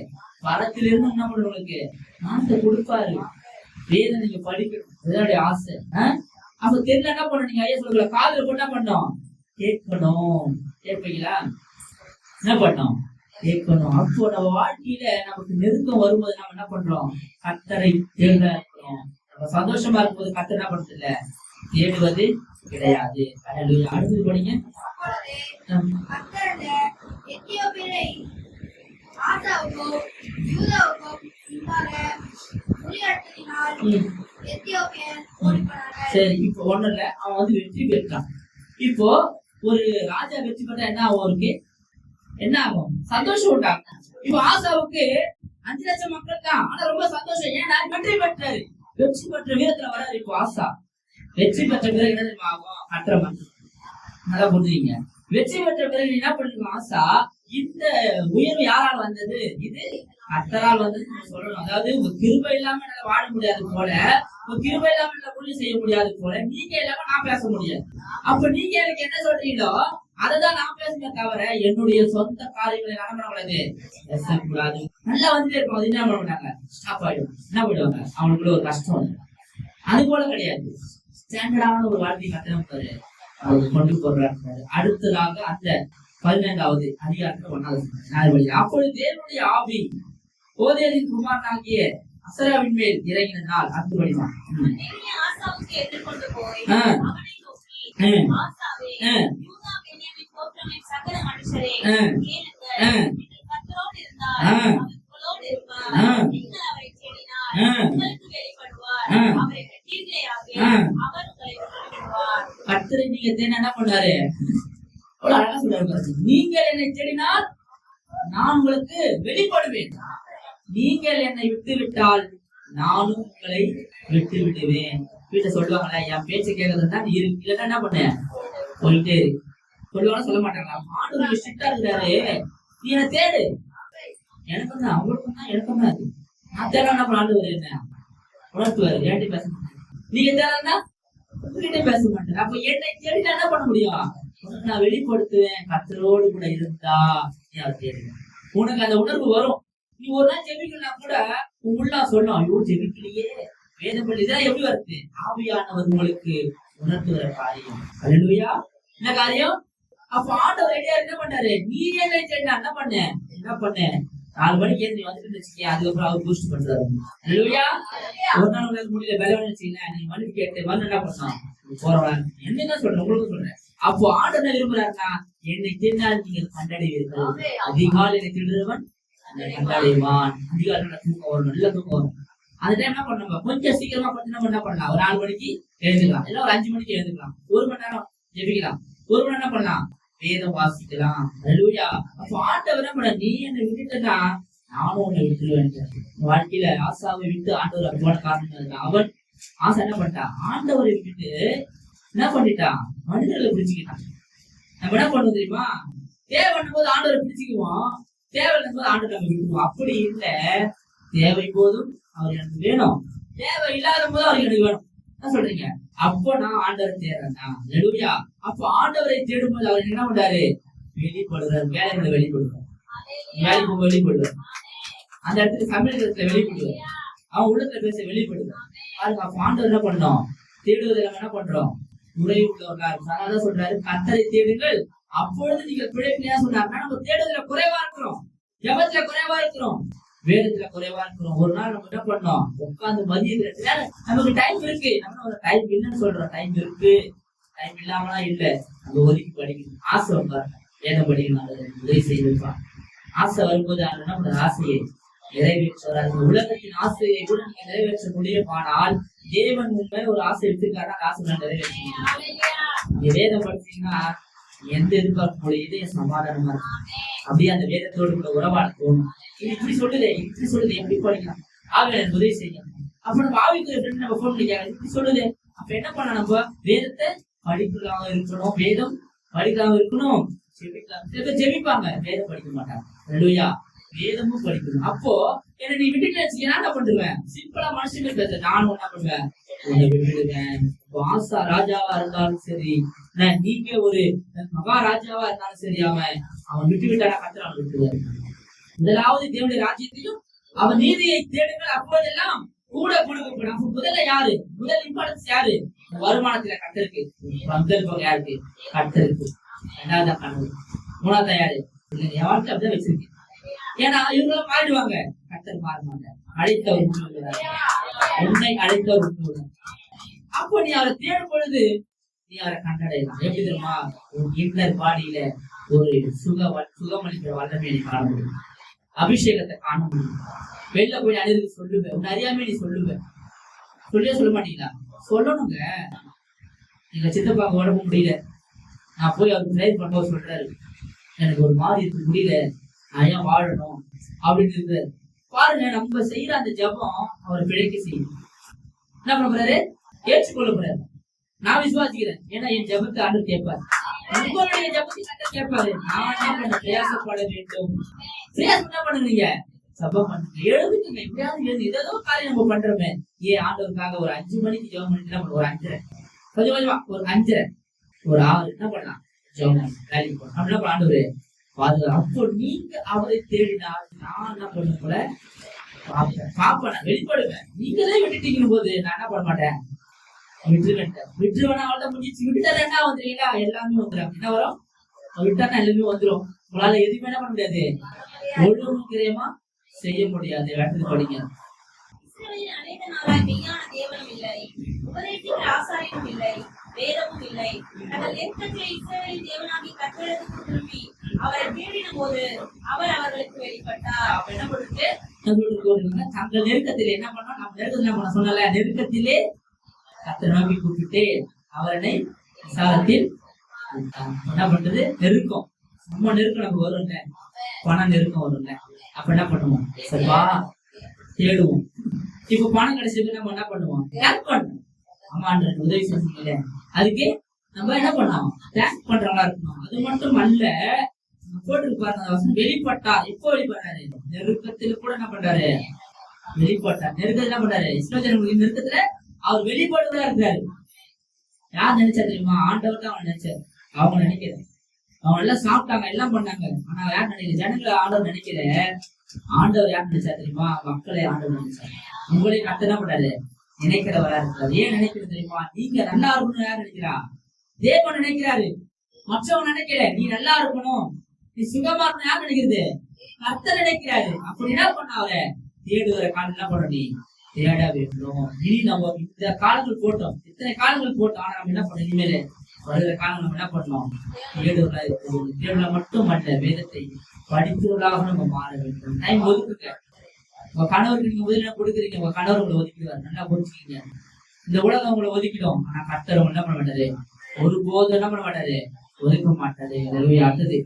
S1: வரத்திலிருந்து என்ன பண்ண உங்களுக்கு நாணத்தை கொடுப்பாரு. வேதம் நீங்க படிக்கணும், அதனுடைய ஆசை. அப்ப தெரியல என்ன பண்ணணும், நீங்க ஐயா சொல்லுங்களா, காதுல போட்டு என்ன பண்ணணும், கேட்கணும். கேட்பீங்களா, என்ன பண்ணணும், கேட்கணும். அப்போ நம்ம வாழ்க்கையில நமக்கு நெருக்கம் வரும்போது நம்ம என்ன பண்றோம், கர்த்தரை தேட இருக்கிறோம். நம்ம சந்தோஷமா இருக்கும்போது கர்த்தர் என்ன பண்றது இல்ல, தேடுவது கிடையாது. அடுத்தது படிங்க. சரி, இப்ப ஒண்ணு இல்ல, அவன் வந்து வெற்றி பெற்றான். இப்போ ஒரு ராஜா வெற்றி பெற்றா என்ன ஆகும், அவருக்கு என்ன ஆகும், சந்தோஷம் உண்டாகும். இப்போ ஆசாவுக்கு 5 லட்சம் மக்கள் தான், ஆனா ரொம்ப சந்தோஷம். ஏன்னா வெற்றி பெற்றாரு, வெற்றி பெற்ற வீரத்துல வராது. இப்போ ஆசா வெற்றி பெற்ற பிறகு என்ன ஆகும், கற்றவன். நல்லா புரிஞ்சுங்க, வெற்றி பெற்ற பிறகு என்ன பண்ணிருக்கோம், ஆசா இந்த உயர்வு யாரால் வந்தது, இது கர்த்தரால் வந்தது சொல்லணும். அதாவது உங்க கிருபை இல்லாம என்னால வாழ முடியாது போல, உங்க கிருபை இல்லாம என்னால ஊழியம் செய்ய முடியாது போல, நீங்க இல்லாம நான் பேச முடியாது. அப்ப நீங்க எனக்கு என்ன சொல்றீங்களோ அததான் நான் பேசுறேன் தவிர என்னுடைய சொந்த காரியங்களை நடக்கூடாது, பேசக்கூடாது. நல்லா வந்துட்டே இருக்கும், அது என்ன பண்ணுவாங்க, ஸ்டாப் ஆயிடும், என்ன பண்ணுவாங்க, அவங்களுக்குள்ள ஒரு கஷ்டம். அது போல கிடையாது, ஸ்டாண்டர்டான ஒரு வாழ்க்கை கட்டணம் அவர் கொண்டு போடுறாரு. அடுத்ததாக அந்த 15வது அதிகாரத்துல 1வது அப்பொழுது தேவனுடைய ஆவி ஓதேலின் குமாரனாகிய அசராவின் மேல் இறங்கினால் அடுத்து படிவான். கர்த்தரை நீங்க என்ன பண்ணாரு, அவ்வளவு அழகா சொல்றாரு. நீங்கள் என்னை தேடினால் நான் உங்களுக்கு வெளிப்படுவேன், நீங்கள் என்னை விட்டு விட்டால் நானும் உங்களை விட்டு விடுவேன். வீட்டை சொல்லுவாங்களா, என் பேச்சை கேட்கறதுன்னா நீ இல்லைன்னா என்ன பண்ண போயிட்டே இரு. சொல்லுவாங்க சொல்ல மாட்டாங்களா? ஆண்டவர் ஸ்ட்ரிக்டா இருக்கிறாரு, நீ என்ன தேடு. எனக்கும் தான் அவங்களுக்கும் தான் எனக்கும் தான் அது. நான் தேட என்ன பண்ண ஆண்டவர் என்ன உணர்த்துவாரு, ஏன்டி பேச மாட்டேன். நீங்க தேடனா உங்ககிட்ட பேச மாட்டேன். அப்ப என்னை தேடினா என்ன பண்ண முடியும்? உனக்கு நான் வெளிப்படுத்துவேன். கர்த்தரோடு கூட இருந்தா நீ அதை தேடுவேன். உனக்கு அந்த உணர்வு வரும். நீ ஒரு நாள் ஜெபிக்கலாம் கூட உங்களா சொல்லணும், ஐயோ ஜெபிக்கலையே வேதம் பள்ளி இதெல்லாம் எப்படி வருது? ஆவியானவர் உங்களுக்கு உணர்த்துகிற காரியம். அல்லேலூயா. என்ன காரியம்? அப்ப ஆண்டவர் ரெடியா என்ன பண்ணாரு? நீ என்ன பண்ண 4 மணிக்கு ஏறி வந்துட்டு வச்சுக்கேன். அதுக்கப்புறம் அவர் பூஸ்ட் பண்றாரு. அல்லேலூயா. ஒரு நாள் உங்களுக்கு முடியல பலவன் வச்சுக்கல, நீ மனுக்கு கேட்டு வந்து என்ன பண்ணலாம் போறவன் என்ன சொல்றேன் உங்களுக்கு சொல்றேன். அப்போ ஆண்டவர் விரும்புறாருன்னா என்னை தேடினால் நீங்கள் கண்டடைவீர்கள். அதிகாலை என்னை தேடுறவன் கண்டடைவான். அதிகாலை தூக்கம் வரும், நல்ல தூக்கம் வரும். அந்த டைம் என்ன பண்ண கொஞ்சம் சீக்கிரமா பார்த்தீங்கன்னா என்ன பண்ணலாம், ஒரு 4 மணிக்கு எழுந்துக்கலாம், இல்ல ஒரு 5 மணிக்கு எழுந்துக்கலாம், 1 மணி நேரம் ஜெபிக்கலாம், 1 மணி நேரம் என்ன பண்ணலாம், வேதம் வாசிக்கலாம். அல்லேலூயா. அப்போ ஆண்டவர் என்ன பண்ண, நீ என்னை விட்டுட்டா நானும் உன்னை விட்டுருவேன். வாழ்க்கையில ஆசாவை விட்டு ஆண்டவர் போன காரணம் அவன் ஆசை என்ன பண்ணிட்டான், ஆண்டவரை விட்டுட்டு என்ன பண்ணிட்டான், மனிதர்களை பிடிச்சுக்கிட்டான். நம்ம என்ன பண்ணுவோம் தெரியுமா, தேவைன்னும் போது ஆண்டவரை பிடிச்சிக்குவோம், தேவைன்னும் போது ஆண்டவர் நம்ம விட்டுருவோம். அப்படி இல்லை, தேவை போதும் அவர் எனக்கு வேணும், தேவை இல்லாத போது அவர் எனக்கு வேணும். என்ன சொல்றீங்க? அப்போ நான் ஆண்டவரை தேடுறேன்னா அல்லேலூயா. அப்போ ஆண்டவரை தேடும்போது அவர் என்ன பண்றாரு, வெளிப்படுறாரு. வேலைகளை வெளிப்படுறாரு, வேலைக்கு வெளிப்படுறாரு, அந்த இடத்துல சமையல் வெளிப்படுவார், அவன் உள்ளத்துல பேச வெளிப்படுவார். பாருங்க, அப்ப ஆண்டவர் என்ன பண்ணோம், தேடுவதில் நம்ம என்ன பண்றோம், உறவு உள்ளவர்களா இருக்கும். அதனாலதான் சொல்றாரு, கர்த்தரை தேடுங்கள் அப்பொழுது நீங்கள் பிழைப்பிலையா சொன்னாருன்னா, நம்ம தேடுதல குறைவா இருக்கிறோம், ஜெபத்துல குறைவா இருக்கிறோம், வேதத்துல குறைவா இருக்கிறோம். ஒரு நாள் நம்ம என்ன பண்ணோம், உட்காந்து மதியத்துல நமக்கு டைம் இருக்கு, நம்ம ஒரு டைம் இல்லைன்னு சொல்றோம், டைம் இருக்கு, டைம் இல்லாமலாம் இல்ல, நம்ம ஒதுக்கி படிக்கணும். ஆசை வந்தாரு வேதம் படிக்கணும், உதவி செய்திருப்பான். ஆசை வரும்போது என்ன பண்ற, ஆசையை நிறைவேற்றுவார். அந்த உலகத்தின் ஆசையை கூட நீங்க நிறைவேற்ற முடியும். ஆனால் தேவன் உண்மை ஒரு ஆசை எடுத்துக்காரா, ஆசை நிறைவேற்ற நீங்க வேதம் படிச்சீங்கன்னா எந்த எதிர்பார்க்க முடியுது, சமாதானமா இருக்கும். அப்படியே அந்த வேதத்தோடு கூட உறவாட தோணும். இப்படி சொல்லுது எப்படி படிக்கலாம், ஆவில எனக்கு உதவி செய்யணும். அப்ப நம்ம ஆவிக்கு நம்ம போன் பண்ணிக்காங்க, இப்படி சொல்லுது. அப்ப என்ன பண்ண, நம்ம வேதத்தை படிக்கலாம் இருக்கணும், வேதம் படிக்காம இருக்கணும், ஜெபிக்கலாம். சில பேர் ஜெபிப்பாங்க, வேதம் படிக்க மாட்டாங்க. அல்லேலூயா. வேதமும் படிக்கணும். அப்போ என்ன நீ விட்டுட்டு என்ன பண்ணுவேன், சிம்பிளா மனுஷங்க பேச நானும் என்ன பண்ணுவேன், உன்னை விட்டுடுவேன். ஆசா ராஜாவா இருந்தாலும் சரி, நீங்க ஒரு மகாராஜாவா இருந்தாலும் சரி, அவன் விட்டு விட்டானா கர்த்தர் அவன் விட்டுருவாரு. முதலாவது தேவனுடைய ராஜ்யத்தையும் அவன் நீதியை தேடுங்கள், அப்போதெல்லாம் கூட கொடுக்கப்படும். முதல்ல யாரு, முதல் இம்பார்ட்டன்ஸ் யாரு, வருமானத்துல கர்த்தருக்கு, முதல் பங்கு யாருக்கு, கர்த்தருக்கு. 2வது கனவு, 3வது யாரு, என் வாழ்க்கை அப்படிதான் வச்சிருக்கேன். ஏன்னா இவங்களும் மாறிடுவாங்க, கர்த்தர் மாறுவாங்க. அழைத்தவர் உன்னை அழைத்தவர். அப்போ நீ அவரை தேடும் பொழுது நீ அவரை கண்டடையலாம். எப்படி தெரியுமா, உன் இன்னர் பாடியில ஒரு சுகமளிக்கிற வல்லமையை நீ காண முடியும், அபிஷேகத்தை காண முடியும். வெளில போய் அனைவருக்கு சொல்லுவேன், உன் அறியாமே நீ சொல்லுவேன். சொல்ல மாட்டீங்களா? சொல்லணுங்க. எங்க சித்தப்பாங்க உடம்பு முடியல, நான் போய் அவருக்கு ட்ரைவ் பண்ணும்போது சொல்றாரு, எனக்கு ஒரு மாதிரி இருக்கு, முடியல, நான் ஏன் வாழணும் அப்படின்னு இருக்காரு. பாருங்க, நம்ம செய்யற அந்த ஜபம் அவர் பிழைக்க செய்யும். என்ன பண்ண போறாரு, ஏற்றுக்கொள்ள போறாரு. நான் விசுவாசிக்கிறேன், ஏன்னா என் ஜபத்தை ஆண்டவர் கேட்பாரு, உங்களுடைய ஜபத்தை கேட்பாரு. நான் என்ன பண்ண, பிரயாசப்பட வேண்டும். பிரயாசம் என்ன பண்ணுங்க, ஜபம் பண்ணுங்க, எழுதுங்க, எப்படியாவது எழுது. ஏதோ காரியம் நம்ம பண்றோமே, ஏன் ஆண்டவருக்காக ஒரு 5 மணிக்கு ஜபம் பண்ணிட்டு ஒரு 5:30 கொஞ்சம் கொஞ்சமா ஒரு 5:30 ஒரு 6 என்ன பண்ணலாம், ஜபம் வேலைக்கு போகணும். அப்படின்னா ஆண்டவர் பாதுகாப்பு. அப்போ நீங்க அவரை தேடினால் நான் என்ன பண்ண போல பாப்பேன், வெளிப்படுவேன். நீங்களே விட்டுட்டீங்க போது நான் என்ன பண்ண மாட்டேன், விட்டுருவேன். அவள்தான் முடிச்சு விட்டுட்டா என்ன வந்துருங்களா, எல்லாமே வந்துடும். என்ன வரும், விட்டா எல்லாமே வந்துடும். உங்களால எதுவுமே என்ன பண்ண முடியாது, ஒழுங்கு கிரயமா செய்ய முடியாது. இடத்துக்கு படிங்க.
S2: வேதமும் இல்லை. தங்கள் நெருக்கத்திலே இஸ்ரவேலின் தேவனாகிய கர்த்தருக்கு திரும்பி அவரை தேடின போது அவர் அவர்களுக்கு வெளிப்பட்டார்.
S1: அப்ப என்ன பண்ணுது, தங்கள் நெருக்கத்திலே என்ன பண்ணோம், நம்ம நெருக்கத்துல நம்ம சொன்னல, நெருக்கத்திலே கர்த்தரை நோக்கி கூப்பிட்டு அவரை விசாலத்தில் என்ன பண்றது? நெருக்கம், ரொம்ப நெருக்கம் நமக்கு வரும்ல, பணம் நெருக்கம் வரும்ல. அப்ப என்ன பண்ணுவோம்? சரிவா தேடுவோம். இப்ப பணம் கிடைச்சதுக்கு நம்ம என்ன பண்ணுவோம்? தேங்க் பண்ணுவோம். அம்மான்ற உதவி செஞ்சீங்கல்ல, அதுக்கு நம்ம என்ன பண்ணோம்? தேங்க் பண்றவங்களா இருக்கணும். அது மட்டும் அல்ல, போட்டு பாருங்க வசனம், வெளிப்பட்டார். எப்போ வெளிப்பட்டாரு? நெருக்கத்துல கூட என்ன பண்றாரு? வெளிப்பட்டார். நெருக்கத்துல என்ன பண்றாரு? இஸ்ரவேல் நெருக்கத்துல அவர் வெளிப்படுவதா இருக்காரு. யார் நினைச்சா தெரியுமா? ஆண்டவர் தான் அவன் நினைச்சாரு. அவங்க நினைக்கிற அவங்க எல்லாம் சாப்பிட்டாங்க, எல்லாம் பண்ணாங்க. ஆனா யார் நினைக்கிற? ஜனங்களை ஆண்டவர் நினைக்கிற. ஆண்டவர் யார் நினைச்சா தெரியுமா? மக்களை ஆண்டவர் நினைச்சாரு. உங்களை கத்தனா பண்றாரு, நினைக்கிறவரா இருக்காரு. ஏன் நினைக்கிறது தெரியுமா? நீங்க நல்லா இருக்கணும். யார் நினைக்கிறா? தேவன் நினைக்கிறாரு. மற்றவங்க நினைக்கிற. நீ நல்லா இருக்கணும், நீ சுகமா இருக்கணும். யார் நினைக்கிறது? கர்த்தர் நினைக்கிறாரு. அப்படி என்ன பண்ண? அவரை தேடுகிற காலம் என்ன பண்ண? நீ தேட வேண்டும். இனி நம்ம இந்த காலங்கள் போட்டோம், இத்தனை காலங்கள் போட்டோம். ஆனா நம்ம என்ன பண்ணோம்? இனிமேல வருகிற காலம் நம்ம என்ன பண்ணோம்? தேடுவதா இருக்கணும். தேடுல மட்டும் அல்ல, வேதத்தை படிக்கிறவர்களாக நம்ம மாற வேண்டும். டைம் ஒதுக்குங்க. உங்க கணவருக்கு நீங்க முதலிடம் கொடுக்குறீங்க, உங்க கணவர் உங்களை ஒதுக்கிடுவார். நல்லா புரிஞ்சுக்கீங்க. இந்த உலகம் உங்களை ஒதுக்கிடும். ஆனா கர்த்தர் என்ன பண்ண மாட்டாரு? ஒருபோதும் என்ன பண்ண மாட்டாரு? ஒதுக்க மாட்டாரு. அடுத்தது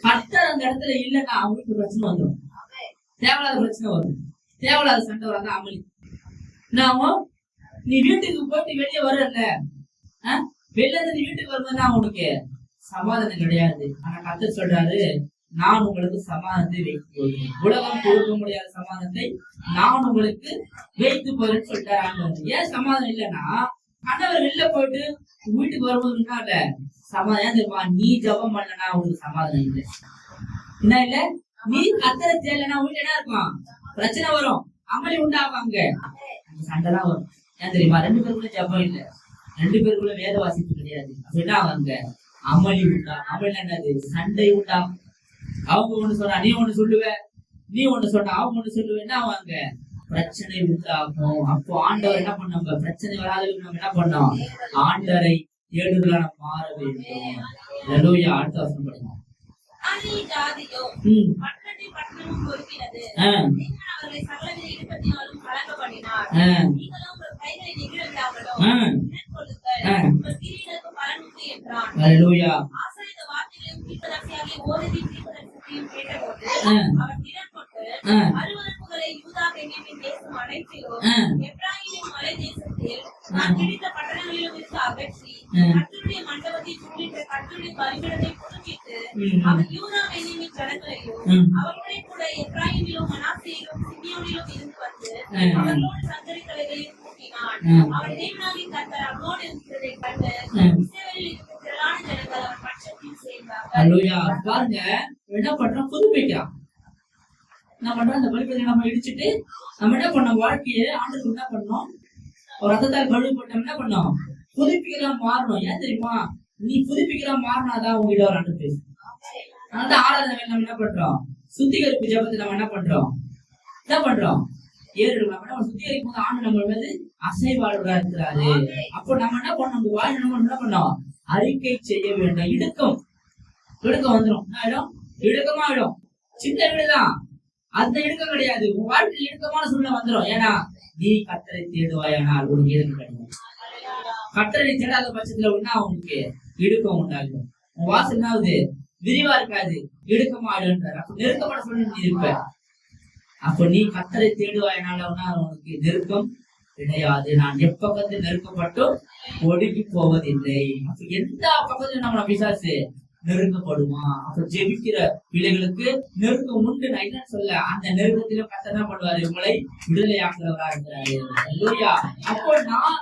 S1: கர்த்தர் அந்த இடத்துல இல்லைன்னா அவங்களுக்கு பிரச்சனை வந்துடும். தேவையில்லாத பிரச்சனை வரும், தேவையில்லாத சண்டை வராத அமளி. நாம நீ வீட்டுக்கு போயிட்டு வெளியே வரல, வெளில இருந்து நீ வீட்டுக்கு வரும்போது அவனுக்கு சமாதானம் கிடையாது. ஆனா கர்த்தர் சொல்றாரு, நான் உங்களுக்கு சமாதானத்தை வைத்து போகிறேன். உலகம் கொடுக்க முடியாத சமாதானத்தை நான் உங்களுக்கு வைத்து போறேன்னு சொல்லிட்டாரு. ஏன் சமாதானம் இல்லைன்னா, கணவர் வெளில போயிட்டு வீட்டுக்கு வரும்போதுன்னா இல்ல சமாதானம் தெரியுமா? நீ ஜபம் பண்ணலன்னா அவங்களுக்கு சமாதானம் இல்லை. என்ன இல்ல? நீ கர்த்தரை தேடலன்னா வீட்டுல என்ன இருக்கும்? பிரச்சனை வரும், அமளி உண்டாவாங்க, சண்டைலாம் வரும். ஏன் தெரியுமா? 2 பேருக்குள்ள ஜபம் இல்லை, 2 பேருக்குள்ள வேத வாசிப்பு கிடையாது. அப்படின்னா அவங்க அமளி உண்டா. அமளி என்னது? சண்டை உண்டா. அவங்க ஒண்ணு சொன்னா நீ ஒண்ணு சொல்லுவ, நீ ஒண்ணு சொன்னா அவங்க ஒண்ணு சொல்லுவேன்னா அவங்க பிரச்சனை உண்டாகும். அப்போ ஆண்டவர் என்ன பண்ண? பிரச்சனை வராதவங்களுக்கு நம்ம என்ன பண்ணோம்? ஆண்டவரை தேடுதலா நம்ம மாற வேண்டும். அடுத்த வசனம் படிங்க. பாருங்க என்ன பண்றோம்? புதுப்பிக்கிறான். என்ன பண்றோம்? அந்த பலிபீடத்தை நம்ம இடிச்சுட்டு நம்ம என்ன பண்ணோம்? வாழ்க்கையை ஆண்டவருக்கு என்ன பண்ணோம்? ஒரு ரத்தத்தால் கழுவப்பட்டு என்ன பண்ணோம்? புதுப்பிக்கலாம், மாறணும். ஏன் தெரியுமா? நீ புதுப்பிக்கலாம் மாறினாதான் உங்ககிட்ட ஒரு ஆண்டு பேசு. அதனால ஆராதனை நம்ம என்ன பண்றோம்? சுத்திகரிப்பு ஜபத்தை நம்ம என்ன பண்றோம்? நம்ம சுத்திகரிக்கும் போது ஆண்டு நம்ம மீது அசைவாடுவதா இருக்கிறாரு. அப்போ நம்ம என்ன பண்ணோம்? வாழ்க்கை நம்ம என்ன பண்ணோம்? அறிக்கை செய்ய வேண்டும். இடுக்கம் வந்துடும். என்ன ஆயிடும்? இடுக்கமா ஆயிடும். சின்ன வீடுதான், அந்த இடுக்கம் கிடையாது. உன் வாழ்க்கையில் இடுக்கமான சூழ்நிலை வந்துடும். ஏன்னா நீ கர்த்தரை தேடுவாயானால் உனக்கு இடுக்கம் கிடைக்கும். கர்த்தரை தேடாத பட்சத்துல ஒன்னா உனக்கு இடுக்கம் உண்டாகும். உன் வாசல் என்ன ஆகுது? விரிவா இருக்காது, இடுக்கமா ஆயிடுன்றார். அப்ப நெருக்கமான சூழ்நிலை நீ இருப்ப. அப்ப நீ கர்த்தரை தேடுவாயனால உனக்கு நெருக்கம் கிடையாது. நான் எப்பக்கத்தில் நெருக்கப்பட்டும் ஒடுங்கி போவதில்லை. அப்ப எந்த பக்கத்துல நம்ம பிசாசு நெருக்கப்படுமா? அப்ப ஜெபிக்கிற பிள்ளைகளுக்கு நெருக்கம் உண்டு. நான் என்ன சொல்ல, அந்த நெருக்கத்திலும் கர்த்தர் என்ன பண்ணுவாரு? உங்களை விடுதலை ஆக்குறவரா இருக்கிறாரு. அல்லேலூயா. அப்போ நான்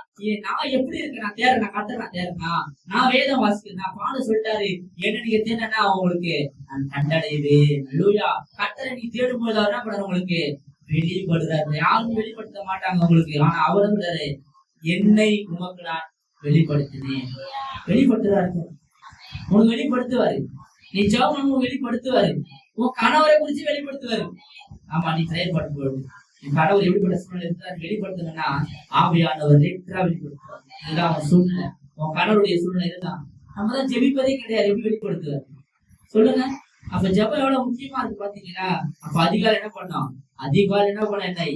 S1: எப்படி இருக்கேன்? நான் தேடுறேன், நான் கர்த்தர் நான் தேடுறேன்னா, நான் வேதம் வாசிக்கிறேன். நான் பாட சொல்லிட்டாரு, என்ன நீங்க தேடனா உங்களுக்கு நான் கண்டடைவேன். அல்லேலூயா. கர்த்தரை நீ தேடும் போது என்ன பண்ணாரு? உங்களுக்கு வெளிப்படுறாரு. யாரும் வெளிப்படுத்த மாட்டாங்க உங்களுக்கு. ஆனா அவர் சொல்றாரு, என்னை உமக்கு நான் வெளிப்படுத்தினேன். வெளிப்படுத்துறாரு, உனக்கு வெளிப்படுத்துவாரு. நீ ஜெபம் வெளிப்படுத்துவாரு. உன் கணவரை குறிச்சு வெளிப்படுத்துவாரு. ஆமா, நீ செயல்படும் பொழுது என் கணவர் எப்படிப்பட்ட சூழ்நிலை இருக்கிறார் வெளிப்படுத்தணும்னா ஆவியானவர் வெளிப்படுத்துவார். இதுதான் அவன் சூழ்நிலை. உன் கணவருடைய சூழ்நிலை இதுதான். நம்ம தான் ஜெபிப்பதே கிடையாது, எப்படி வெளிப்படுத்துவார் சொல்லுங்க? அப்ப ஜெபம் எவ்வளவு முக்கியமா இருக்கு பாத்தீங்களா? அப்ப அதிகாரம் என்ன பண்ணோம்? அதிகாலை என்ன பண்ண என்னை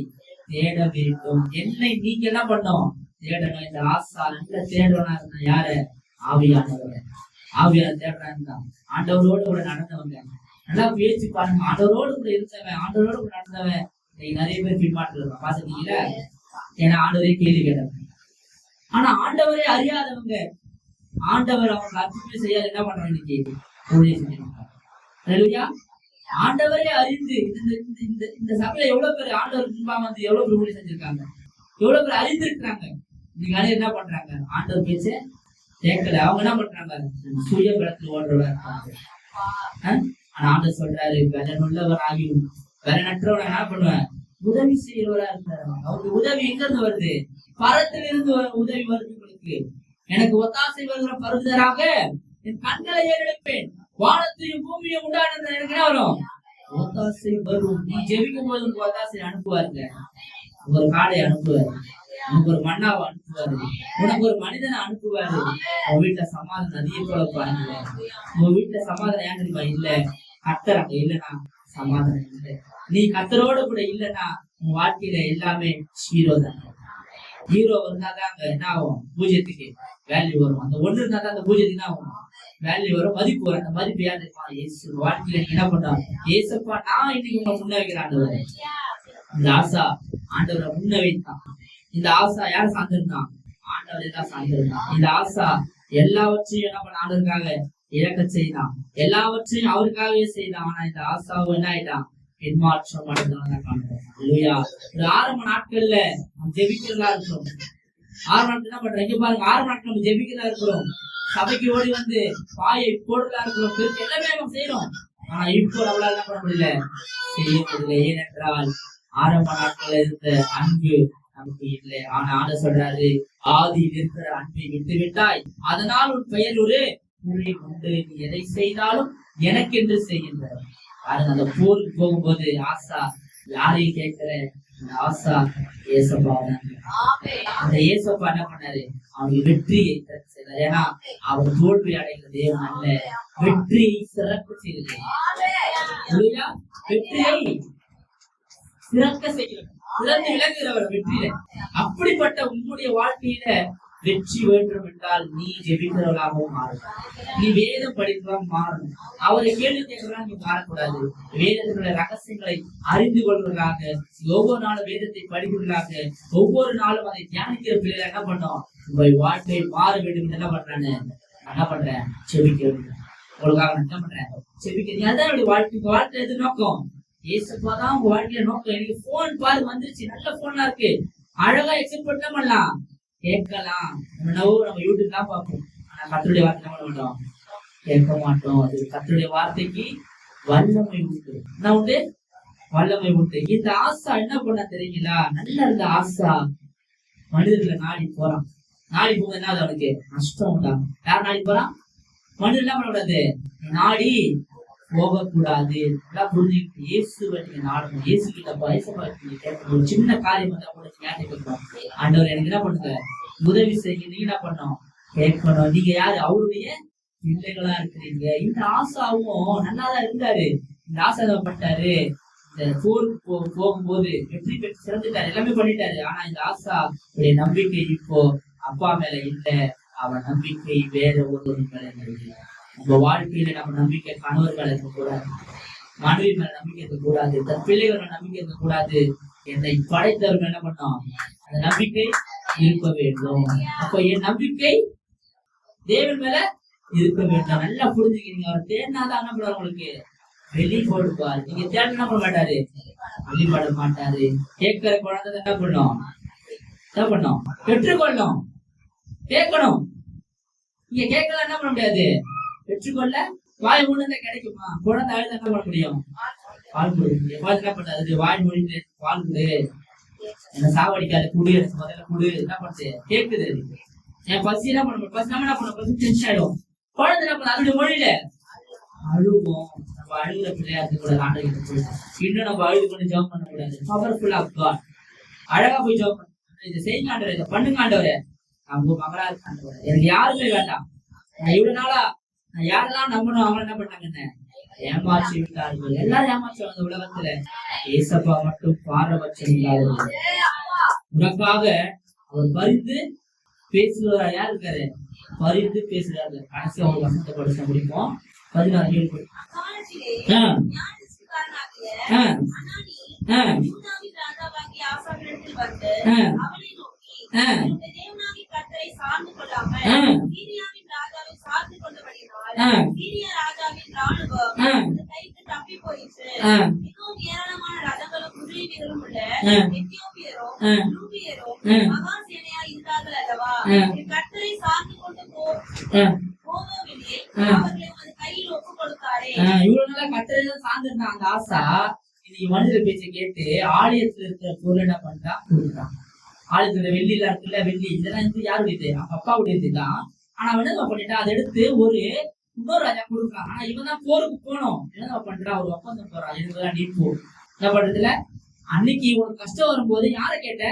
S1: தேட வேண்டும். என்னை நீங்க என்ன பண்ணும்? தேடணும். இந்த ஆசா நல்ல தேடுறவனா இருந்தா யாரு? ஆவியானவரை. ஆவியார் தேடுறாங்க. ஆண்டவரோடு கூட நடந்தவங்க. நல்லா பேச்சு பாருங்க. ஆண்டவரோடு கூட இருந்தவன், ஆண்டவரோடு கூட நடந்தவன் இன்னைக்கு நிறைய பேர் பின்மாற்றம் இருக்கான். பாத்துட்டீங்களா? ஏன்னா ஆண்டவரே கேள்வி கேட்டவங்க. ஆனா ஆண்டவரே அறியாதவங்க, ஆண்டவர் அவங்க அற்புதமே செய்யாது என்ன பண்றாங்க? இன்னைக்கு ஊழியம் செஞ்சிருக்காங்க. ஆண்டவரே அறிந்து இந்த சபையில எவ்வளவு பேர் ஆண்டவர் முன்பாக வந்து எவ்வளவு பேர் ஊழியம் செஞ்சிருக்காங்க, எவ்வளவு பேர் அறிந்திருக்கிறாங்க. இன்னைக்கு நிறைய என்ன பண்றாங்க? ஆண்டவர் பேச்ச கேட்கல. அவங்க என்ன பண்றாங்க? சுய பலத்தில் ஓடுறவா இருக்காங்க. ஆனா ஆண்டவர் சொல்றாரு, பலனுள்ளவர் ஆகியும் பலனற்றவன் என்ன பண்ணுவேன்? உதவி செய்யறவரா இருக்கிறார். அவருக்கு உதவி எங்க இருந்து வருது? பரத்திலிருந்து உதவி வருது. உங்களுக்கு எனக்கு ஒத்தாசை வருகிற பருந்தராக என் கண்களை ஏறெடுப்பேன். வானத்தையும் பூமியும் உண்டானது எனக்கு என்ன வரும்? ஒத்தாசை வரும். நீ ஜெபிக்கும் போது உங்க ஒத்தாசை அனுப்புவாருங்க. ஒரு காடை அனுப்புவாரு, உனக்கு ஒரு மண்ணாவை அனுப்புவாரு, உனக்கு ஒரு மனிதனை அனுப்புவாரு. உங்க வீட்டுல சமாதானம் அதிக போல பாருங்க. உங்க வீட்டுல சமாதானம் ஏன் தெரியுமா? இல்ல, கர்த்தர் அங்க இல்லைன்னா சமாதானம் இல்லை. நீ கர்த்தரோட கூட இல்லைன்னா உங்க வாழ்க்கையில எல்லாமே ஹீரோ தான். ஹீரோ இருந்தாதான் அங்க என்ன ஆகும்? பூஜ்யத்துக்கு வேல்யூ வரும். அந்த ஒண்ணு இருந்தாதான் அந்த பூஜ்யத்துக்கு என்ன ஆகும்? வேல்யூ வரும், மதிப்பு வரும். அந்த மதிப்பு யாரு தெரியுமா? இயேசு. வாழ்க்கையில நீங்க என்ன பண்றாங்க? ஏசப்பா நான் இன்னைக்கு உங்களை முன்ன வைக்கிற ஆண்டவர். இந்த ஆசா ஆண்டவரை முன்ன வைத்தான். இந்த ஆசா யார் சார்ந்திருந்தான்? ஆண்டவரை தான் சார்ந்திருந்தான். இந்த ஆசா எல்லாவற்றையும் என்ன பண்ண? ஆண்டவருக்காக இழக்க செய்தான். எல்லாவற்றையும் அவருக்காகவே செய்தான். ஆனா இந்த ஆசாவும் என்ன ஆயிட்டான்? பின்மாற்றம் அடைந்தவன காண்றோம். இல்லையா? ஒரு ஆரம்ப நாட்கள்ல நம்ம ஜெபிக்கிறதா இருக்கிறோம். ஆறு நாட்கள் என்ன பண்றோம்? இங்க பாருங்க, ஆறு நாட்கள் நம்ம ஜெபிக்கிறதா இருக்கிறோம். சபைக்கு ஓடி வந்து பாயை போடுறதா இருக்கிறோம். பெருக்கு எல்லாமே நம்ம செய்யறோம். ஆனா இப்போ நம்மளால என்ன பண்ண முடியல? செய்ய முடியல. ஏனென்றால் ஆரம்ப நாட்கள் இருந்த அன்பு நமக்கு இல்லை. ஆனா ஆண்டவர் சொல்றாரு, ஆதியில் இருக்கிற அன்பை விட்டு விட்டாய், அதனால் உன் பெயர் ஒரு குறை உண்டு. நீ எதை செய்தாலும் எனக்கென்று செய்கின்ற. அந்த போருக்கு போகும்போது ஆசா யாரையும் கேட்கல. அந்த ஆசா ஏசப்பா, அந்த ஏசப்பா என்ன பண்ணாரு? அவனுக்கு வெற்றியை செய்தார். ஏன்னா அவர் தோல்வி அடைகிற தேவன் அல்ல, வெற்றியை சிறக்க செய்கிறார். வெற்றியை சிறக்க செய்கிறார், சிறந்து விளங்குகிறவர் வெற்றியில. அப்படிப்பட்ட உன்னுடைய வாழ்க்கையில வெற்றி வேண்டும் என்றால் நீ ஜெபிக்கிறவர்களாகவும் மாறணும். நீ வேதம் படிக்கிறவா மாறணும். அவரை கேள்வி கேட்கிறவா நீ மாறக்கூடாது. வேதத்தினுடைய ரகசியங்களை அறிந்து கொள்வதாக, ஒவ்வொரு நாளும் வேதத்தை படிக்கிறவர்களாக, ஒவ்வொரு நாளும் அதை தியானிக்கிற பிள்ளைகள் என்ன பண்ணோம்? உங்கள் வாழ்க்கை மாற வேண்டும். என்ன பண்றான்னு என்ன பண்றேன்? செபிக்க. உங்களுக்காக நான் என்ன பண்றேன்? செபிக்க. நீ அதான் என்னுடைய வாழ்க்கை எது நோக்கம்? ஏசப்பாதான் உங்க வாழ்க்கையில நோக்கம். எனக்கு போன் பாரு வந்துருச்சு, நல்ல போனா இருக்கு, அழகா எக்ஸெப்ட் பண்ண பண்ணலாம், கேட்கலாம். நம்ம யூடியூப் தான் பார்ப்போம். ஆனா கர்த்தருடைய வார்த்தை என்ன பண்ண மாட்டோம்? கேட்க மாட்டோம். அது கர்த்தருடைய வார்த்தைக்கு வல்லமை உண்டு. என்ன உண்டு? வல்லமை உண்டு. இந்த ஆசா என்ன பண்ண தெரியுங்களா? நல்லா இருந்த ஆசா மனிதர்களை நாடி போறான். நாடி போக என்ன அவனுக்கு நஷ்டம் உண்டாகும். யார் நாடி போறான்? மனிதர் என்ன பண்ணக்கூடாது? நாடி போகக்கூடாது. எல்லாம் புரிஞ்சுக்கிட்டு இயேசுவை நீங்க நாடணும். இயேசு கிட்ட கேட்கணும். ஒரு சின்ன காரியம் வந்தா கூட கேட்கணும். ஆண்டவர் எனக்கு என்ன பண்ணுங்க? உதவி செய்ய. நீங்க என்ன பண்ணணும்? கேட்கணும். நீங்க யாரு? அவருடைய பிள்ளைகளா இருக்கிறீங்க. இந்த ஆசாவும் நல்லாதான் இருந்தாரு. இந்த ஆசாதப்பட்டாரு. இந்த போருக்கு போகும்போது வெற்றி பெற்று சிறந்துட்டாரு, எல்லாமே பண்ணிட்டாரு. ஆனா இந்த ஆசா நம்பிக்கை இப்போ அப்பா மேல இல்ல. அவன் நம்பிக்கை வேற ஒருவர் மேல இல்லை. நம்ம வாழ்க்கையில நம்ம நம்பிக்கை கணவர்கள் இருக்கக்கூடாது, மனைவி மேல நம்பிக்கை இருக்கக்கூடாது, தன் பிள்ளைகள் மேல நம்பிக்கை இருக்கக்கூடாது. என்னை படைத்தவர்கள் என்ன பண்ணோம்? அந்த நம்பிக்கை இருக்க வேண்டும். அப்ப என் நம்பிக்கை தேவன் மேல இருக்க வேண்டும். நல்லா புரிஞ்சுக்கிறீங்க. அவர் தேடினாதான் என்ன பண்ணுவார்? உங்களுக்கு வெளிப்படுவார். நீங்க தேட என்ன பண்ண மாட்டாரு? வெளிப்பட மாட்டாரு. கேட்கிற குழந்தை என்ன பண்ணும்? என்ன பண்ணும்? பெற்றுக்கொள்ளும். கேட்கணும். நீங்க கேட்கலாம் என்ன பண்ண முடியாது? பெற்றுக்கொள்ள வாய் மூணு கிடைக்குமா? குழந்தை அழுது என்ன பண்ண முடியும்? பால் கொடுக்க முடியும். என்ன பண்ணாது? வாய் மொழிந்து பால் கொடு, என்ன சாவடிக்காது, குடு, எனக்கு முதல்ல குடு. என்ன பண்ணுது? கேட்குது. என் பசி என்ன பண்ண? பசி நம்ம என்ன பண்ண? பசி டென்ஷன் ஆயிடும். குழந்தை என்ன பண்ண? அதோட மொழியில அழுவோம். நம்ம அழுகுற பிள்ளையா இருக்க கூடாது. ஆண்டவர்கிட்ட போய் இன்னும் நம்ம அழுது கொண்டு ஜெபம் பண்ண கூடாது. Powerful of God. அழகா போய் ஜெபம் பண்ண. இதை செய்யுங்க ஆண்டவரே, இதை பண்ணுங்க ஆண்டவரே, அவங்க மகளா இருக்க ஆண்டவரே, எனக்கு யாருமே வேண்டாம். நான் இவ்வளவு நாளா நான் யாரெல்லாம் நம்பணும் அவங்க என்ன பண்ணாங்க? ஏமாற்றி விட்டார்கள். எல்லாரும் ஏமாற்றுவாங்க இந்த உலகத்துல. ஏசப்பா மட்டும் பாரபட்சம் இல்லாதவர். உனக்காக அவர் பரிந்து பேசுகிறார். யார் இருக்காரு? பரிந்து பேசுகிறாரு. கடைசி அவங்க வசனத்தை படிச்ச முடிப்போம். 16 கேள்வி. இவ்வளவு நாளா கர்த்தரை சார்ந்து இருந்தா அந்த ஆசா இன்னைக்கு மனிதர் பேச்சை கேட்டு ஆலயத்துல இருக்கிற பொருள் என்ன பண்ணிட்டா கொடுத்தான். ஆலயத்துல வெள்ளி எல்லாம் இருக்குல்ல, வெள்ளி இதெல்லாம் வந்து யாருடையது? அப்பாவுடையது தான். ஆனா அவன் என்ன பண்ணிட்டான், அதை எடுத்து ஒரு இன்னொரு ராஜா கொடுக்குறான். ஆனா இவன் தான் போருக்கு போனோம். என்ன பண்றான், ஒரு ஒப்பந்தம் போறான். இதுதான் நீ போ. என்ன பண்றதுல அன்னைக்கு உனக்கு கஷ்டம் வரும்போது யாரை கேட்ட?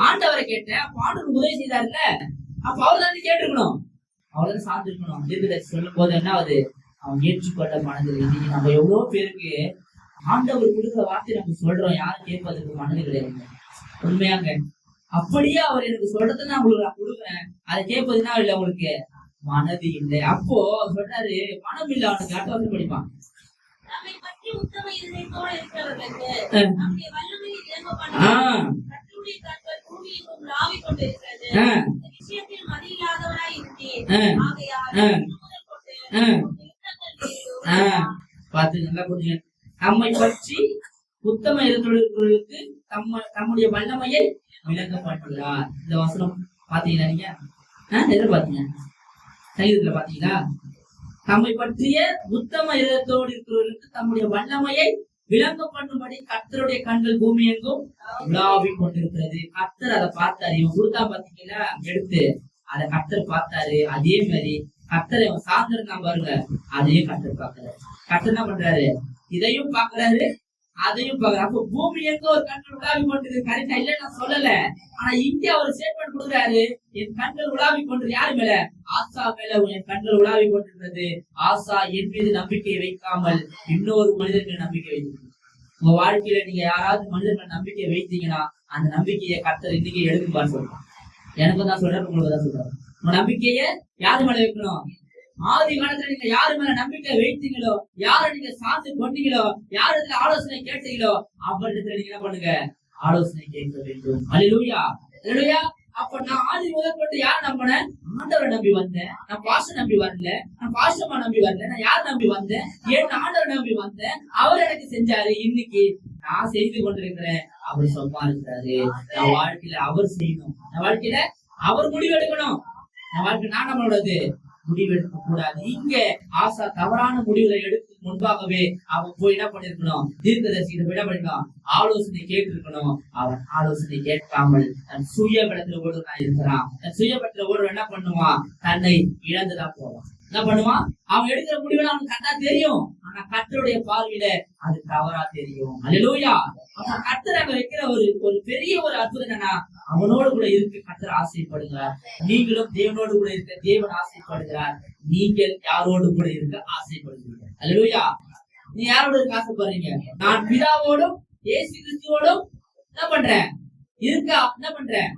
S1: ஆண்டவரை கேட்ட. அப்ப ஆண்டவர் உதவி செய்தாருல்ல, அப்ப அவர் தான் கேட்டிருக்கணும், அவர்தான் சார்ந்திருக்கணும். தீர்க்கதரிசி சொல்லும் போது என்ன ஆகுது, அவன் ஏற்றுக்கொள்ள மனதில். இன்னைக்கு நம்ம எவ்வளவு பேருக்கு ஆண்டவர் கொடுக்குற வார்த்தை நம்ம சொல்றோம், யாரும் கேட்பதற்கு மனது கிடையாது. உண்மையாங்க அப்படியே அவர் எனக்கு சொல்றதை நான் உங்களுக்கு நான் கொடுக்குறேன், அதை கேட்பதுன்னா இல்லை, உங்களுக்கு மனது இல்லை. அப்போ சொல்றாரு, மனம் இல்லை அவனுக்கு. அட்டவசம் படிப்பான். பார்த்து நல்லா புரிஞ்சு. நம்மை பற்றி உத்தம இருக்கிறவர்களுக்கு தம்முடைய வல்லமையை விளங்கப்படுகிறார். இந்த வசனம் பாத்தீங்களா? நீங்க எதிர பாத்தீங்க, சங்கீதத்துல பாத்தீங்களா? தம்மை பற்றிய உத்தம இதயத்தோடு இருக்கிறவர்களுக்கு தம்முடைய வல்லமையை விளங்க பண்ணும்படி கர்த்தருடைய கண்கள் பூமி எங்கும் உலாவிக் கொண்டிருக்கிறது. கர்த்தர் அதை பார்த்தாரு. இவன் கொடுத்தா பாத்தீங்களா, எடுத்து அதை கர்த்தர் பார்த்தாரு. அதே மாதிரி கர்த்தர் இவன் சார்ந்திருக்கான் பாருங்க, அதையும் கர்த்தர் பார்க்கிறாரு. கர்த்தர் என்ன பண்றாரு, இதையும் பாக்குறாரு, அதையும் பாக்குறாரு. அப்போ பூமி எங்க ஒரு கண்கள் உலாவி கொண்டிருக்கு. கரெக்டா இல்ல நான் சொல்லல, ஆனா இங்க ஒரு ஸ்டேட்மெண்ட் கொடுக்குறாரு, என் கண்கள் உலாவி கொண்டிருக்கு. யாரு மேல? ஆசா மேல என் கண்கள் உலாவி கொண்டிருக்கிறது. ஆசா என் மீது நம்பிக்கை வைக்காமல் இன்னொரு மனிதர் மேல் நம்பிக்கை வைத்திருக்கு. உங்க வாழ்க்கையில நீங்க யாராவது மனிதர் மேல் நம்பிக்கை வைத்தீங்கன்னா அந்த நம்பிக்கையை கர்த்தர் இன்னைக்கு எடுக்கும்பான்னு சொல்றான். எனக்கு தான் சொல்றேன், உங்களுக்கு தான் சொல்றாரு. உங்க நம்பிக்கைய யாரு மேல வைக்கணும்? ஆதி காலத்துல நீங்க யாரு மேல நம்பிக்கை வைத்தீங்களோ, யார நீங்க சார்ந்து கொண்டீங்களோ, யார் இடத்துல ஆலோசனை கேட்டீங்களோ, அவரிடத்துல நீங்க என்ன பண்ணுங்க, ஆலோசனை கேட்க வேண்டும். அல்லேலூயா, அல்லேலூயா. அப்ப நான் ஆதி முதற்கொண்டு யார் நம்பினேன்? ஆண்டவரை நம்பி வந்தேன். நான் பாஸ்டர் நம்பி வரல, நான் பாஸ்டர்மா நம்பி வரல, நான் யார் நம்பி வந்தேன்? என் ஆண்டவரை நம்பி வந்தேன். அவர் எனக்கு செஞ்சாரு. இன்னைக்கு நான் செய்து கொண்டிருக்கிறேன், அவர் சொன்னா இருக்கிறாரு. நான் வாழ்க்கையில அவர் செய்யணும், நான் வாழ்க்கையில அவர் முடிவெடுக்கணும். நான் வாழ்க்கை நான் நம்மளோடது முடிவெடுக்க கூடாது. இங்க ஆசா தவறான முடிவுகளை எடுக்க முன்பாகவே அவன் போய் என்ன பண்ணிருக்கணும், தீர்க்கதரிசிகிட்ட போய் என்ன பண்ணிருக்கான், ஆலோசனை கேட்டிருக்கணும். அவன் ஆலோசனை கேட்காமல் தன் சுய பலத்துல ஓடுறான் இருக்கிறான். தன் சுய பலத்துல ஓடுற என்ன பண்ணுவான், தன்னை இழந்துதான் போவான். என்ன பண்ணுவான், அவன் எடுக்கிற முடிவுல அவனுக்கு கரெக்டா தெரியும், ஆனா கர்த்தருடைய பார்வையில அது தவறா தெரியும். அல்லேலூயா. அப்ப கர்த்தர் அங்க வைக்கிற ஒரு பெரிய ஒரு அற்புதம் என்னன்னா, அவனோடு கூட இருக்க கர்த்தர் ஆசைப்படுகிறார். நீங்களும் தேவனோடு கூட இருக்க தேவன் ஆசைப்படுகிறார். நீங்கள் யாரோடு கூட இருக்க ஆசைப்படுகிறீர்கள்? அல்லேலூயா. நீ யாரோடு இருக்க ஆசைப்படுறீங்க? நான் பிதாவோடும் இயேசு கிறிஸ்துவோடும் என்ன பண்றேன், இருக்கா என்ன பண்றேன்,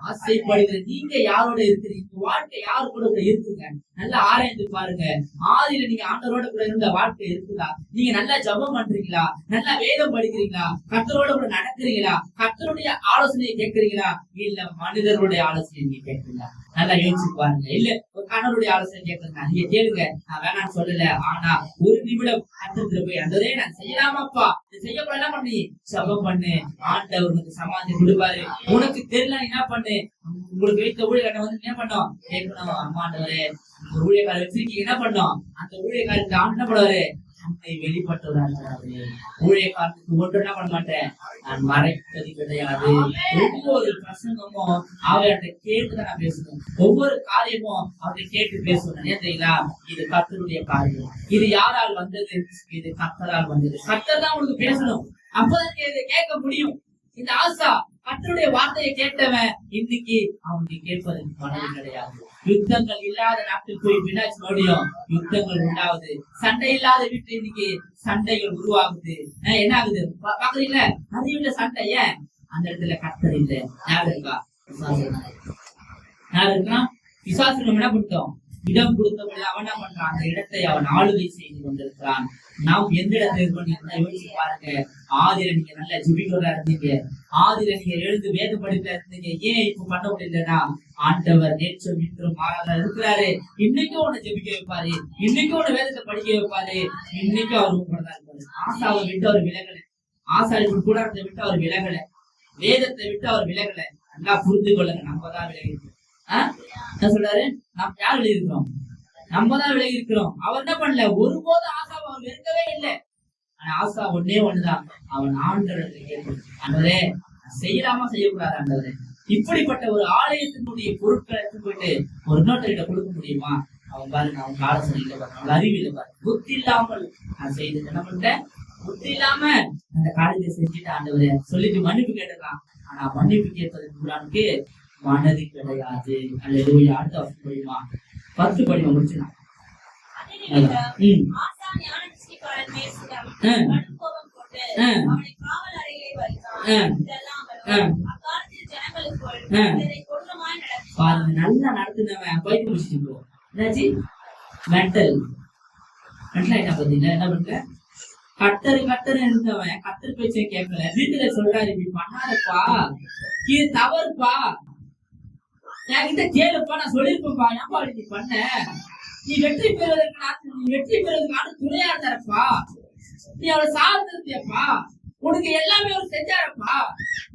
S1: ஆசைப்படுகிற. நீங்க யாரோட இருக்கிறீங்க? வாழ்க்கை யாரு கூட இருக்குங்க? நல்லா ஆராய்ந்து பாருங்க. ஆதியில நீங்க ஆண்டவரோட கூட இருந்த வாழ்க்கை இருக்குதா? நீங்க நல்லா ஜெபம் பண்றீங்களா? நல்லா வேதம் படிக்கிறீங்களா? கர்த்தரோட கூட நடக்கிறீங்களா? கர்த்தருடைய ஆலோசனையை கேட்கறீங்களா? இல்ல மனிதருடைய ஆலோசனை நீங்க கேட்கறீங்களா? நல்லா யோசிச்சு பாருங்க. இல்ல ஒரு கணவருடைய ஆலோசனை கேட்கறீங்க, நீங்க கேளுங்க, நான் வேணான்னு சொல்லல, ஆனா ஒரு நிமிடம் கர்த்தருக்கு போய் அந்ததே நான் செய்யலாமாப்பா, இது செய்யப்பட என்ன பண்ணி ஜெபம் பண்ணு. ஆண்டவருக்கு சமாதானம் கொடுப்பாரு. உனக்கு தெரியல என்ன பண்ணு, உங்களுக்கு வைத்த ஊழியக்காரனை வந்து என்ன பண்ணோம் கேட்கணும். அம்மாண்டவரே ஊழியக்காரர் வச்சிருக்கீங்க, என்ன பண்ணோம், அந்த ஊழியக்காரருக்கு ஆண்டு என்ன பண்ணுவாரு, தன்னை வெளிப்பட்டவராக. ஊழியக்காரத்துக்கு ஒன்று என்ன பண்ண மாட்டேன், நான் மறைப்பது கிடையாது. ஒவ்வொரு பிரசங்கமும் அவர்கிட்ட கேட்டுதான் நான் பேசணும். ஒவ்வொரு காரியமும் அவரை கேட்டு பேசணும். ஏன் தெரியுங்களா, இது கர்த்தருடைய காரியம். இது யாரால் வந்தது, இது கர்த்தரால் வந்தது. கர்த்தர் தான் உங்களுக்கு பேசணும், அப்பதான் இதை கேட்க முடியும். இந்த ஆசா கர்த்தருடைய வார்த்தையை கேட்டவன் இன்னைக்கு அவனுக்கு கேட்பதற்கு மனது கிடையாது. யுத்தங்கள் இல்லாத நாட்டில் போய் பின்னாச்சு மறுபடியும் யுத்தங்கள் உண்டாகுது. சண்டை இல்லாத வீட்டுல இன்னைக்கு சண்டைகள் உருவாகுது. என்ன ஆகுது பாக்குறீங்களா? நிறைய வீட்டுல சண்டை. ஏன்? அந்த இடத்துல கர்த்தர் இல்ல. யாரு இருக்கா? யாரு இருக்கா? பிசாசுக்கு என்ன கொடுத்தோம்? இடம் கொடுத்தவங்க அவன் என்ன பண்றான்? அந்த இடத்தை அவன் ஆளுகை செய்து கொண்டிருக்கிறான். நாம் எந்த இடத்துல இருக்கோம் யோசிச்சு பாருங்க. ஆதியில நீங்க நல்லா ஜெபிக்கிறதா இருந்தீங்க, ஆதியில நீங்க எழுந்து வேத படிக்க இருந்தீங்க. ஏன் இப்ப பண்ண முடியலன்னா, ஆண்டவர் நேற்றும் இன்றும் மாறாத இருக்கிறாரு. இன்னைக்கும் உன்னை ஜெபிக்க வைப்பாரு, இன்னைக்கும் உன்னை வேதத்தை படிக்க வைப்பாரு, இன்னைக்கும் அவர் உங்களதான் இருப்பாரு. ஆசாவை விட்டு அவர் விலகல, ஆசாரிப்பு கூடாரத்தை விட்டு அவர் விலகல, வேதத்தை விட்டு அவர் விலகல. நல்லா புரிந்து கொள்ளுங்க. நம்ம தான் விலகி இருக்கோம். என்ன சொல்றாரு? நாம் யார் விலகி இருக்கிறோம்? நம்ம தான் விலகி இருக்கிறோம். அவர் என்ன பண்ணல? ஒருபோதும் ஆசாவை அவர் வெறுக்கவே இல்லை. ஆனா ஆசா ஒன்னே ஒண்ணுதான், அவன் ஆண்டவரை கேட்கணும். ஆண்டவரே செய்யலாமா செய்யக்கூடாது ஆண்டவரே? இப்படிப்பட்ட ஒரு ஆலயத்தினுடைய பொருட்களை போயிட்டு ஒரு இன்னொருத்தர்கிட்ட கொடுக்க முடியுமா? அவன் பாருங்க, அவன் ஆலோசனை இல்லை பாரு, அவன் அறிவியல பாரு, புத்தி இல்லாமல் நான் செய்து என்ன பண்ணிட்டேன்? புத்தி இல்லாம அந்த காரியத்தை செஞ்சுட்டு ஆண்டவரே சொல்லிட்டு மன்னிப்பு கேட்டுக்கலாம். ஆனா மன்னிப்பு கேட்பதற்கு மனது கிடையாது. அல்லேலூயா. அடுத்த வருஷம் படியுமா? 10 படிமா முடிச்சுனா. பாருங்க, நல்லா நடத்துனவன் போயிட்டு முடிச்சுட்டு என்னாச்சு? மென்டல் ஆயிட்டா பாத்தீங்களா? என்ன பண்ற? கட்டரு இருந்தவன் கத்தர் பேச்சை கேட்கல. வீட்டுல சொல்றாரு, இப்படி பண்ணாதப்பா, இது தவறுப்பா, என்கிட்ட கேளுப்பா, நான் சொல்லிருப்பேன்ப்பா, ஏன்பா இப்படி பண்ண? நீ வெற்றி பெறுவதற்கான துணையா இருந்தாரப்பா, நீ அவளை சார்ந்திருந்தியப்பா, உனக்கு எல்லாமே அவர் செஞ்சாரப்பா,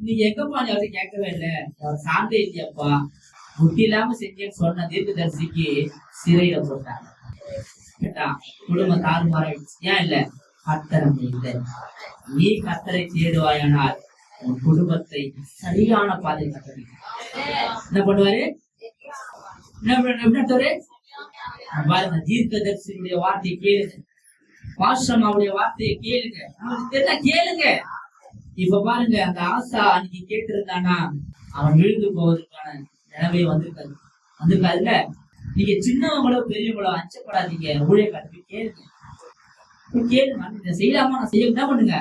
S1: நீ எங்கப்பா? நீ அவரை கேட்கவே இல்லை, அவர் சார்ந்தே இல்லையப்பா. புத்தி இல்லாம செஞ்சேன்னு சொன்ன தீர்க்கதரிசிக்கு சிறையில போட்டாங்க. குடும்பம் தாறுமாறாயிடுச்சு. ஏன் இல்ல? கர்த்தரம் இல்லை. நீ கர்த்தரை தேடுவாயானால் உன் குடும்பத்தை சரியான பாதை கட்டணும். என்ன பண்ணுவாரு? பாருங்க, தீர்க்கதரிசியுடைய வார்த்தையை கேளுங்க, பாஸ்டமாவுடைய வார்த்தையை கேளுங்க, கேளுங்க. இப்ப பாருங்க, அந்த ஆசா அன்னைக்கு கேட்டிருந்தானா அவன் விழுந்து போவதற்கான நிலைமை வந்திருக்காதுல்ல. நீங்க சின்னவங்களோ பெரியவங்களோ அச்சப்படாதீங்க. ஊழியக்காரருக்கு கேளுங்க, கேளுங்க. இதை செய்யலாமா, நான் செய்ய என்ன பண்ணுங்க,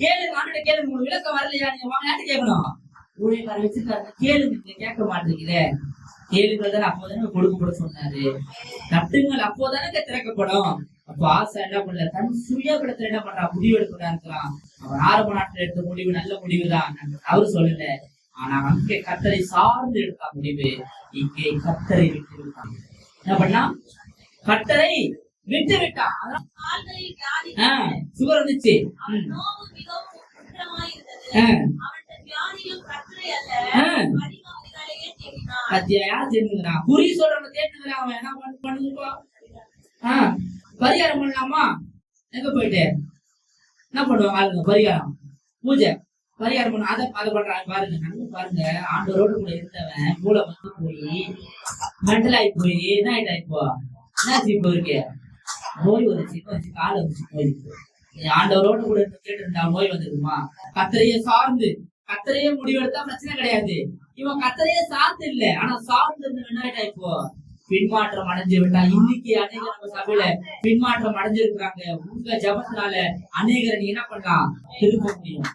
S1: கேளுங்க. ஆண்டு கேளுங்க. உங்களுக்கு விளக்கம் வரலையா? நீங்க வாங்க, யார்கிட்ட கேட்கணும்? ஊழியக்காரர் வச்சிருக்காரு, கேளுங்க. நீங்க கேட்க மாட்டீங்களே, கேளுங்கள். அப்போதானே கொடுக்கப்பட சொன்னாரு. தட்டுங்கள், அப்போதானே திறக்கப்படும். அப்போ ஆசை என்ன பண்ணல? தன் சுயபலத்துல என்ன பண்றான்? முடிவு எடுக்கிறதா இருக்கிறான். அவன் ஆரம்ப நாட்டில் எடுத்த முடிவு நல்ல முடிவுதான், அவரு சொல்லல. ஆனா அங்கே கர்த்தரை சார்ந்து எடுத்த முடிவு, இங்கே கர்த்தரை விட்டு விட்டான். என்ன பண்ணா? கர்த்தரை விட்டு விட்டான். சுகர் வந்துச்சு. குறி சொல்றவங்க தேடுங்கிறான். அவன் என்ன பண்ணுப்பா? பரிகாரம் பண்ணலாமா? எங்க போயிட்டு என்ன பண்ணுவாங்க ஆளுங்க? பரிகாரம், பூஜை, பரிகாரம் பண்ண அதை பண்றாங்க. பாருங்க, நல்லா பாருங்க. ஆண்டவரோடு கூட இருந்தவன் மூளை வந்து போய் மென்டல் ஆகி போய் என்ன ஆயிட்டா? இப்போ என்னாச்சு? இப்போ இருக்கு நோய் வந்துச்சு, கால வந்துச்சு போயிருக்கு. ஆண்டவரோடு கூட கேட்டு இருந்தா நோய் வந்துருமா? கத்தரையே சார்ந்து கத்தரையே முடிவெடுத்தா பிரச்சனை கிடையாது. இவன் கத்தரையே சார்ந்து இல்லை, ஆனா சார்ந்து என்ன ஆயிட்டா? இப்போ பின்மாற்றம் அடைஞ்சு விட்டா. இன்னைக்கு அநேகர் நம்ம சபையில பின்மாற்றம் அடைஞ்சிருக்கிறாங்க. உங்க ஜபத்தினால அநேகரை நீங்க என்ன பண்ணலாம்? திருப்ப முடியும்.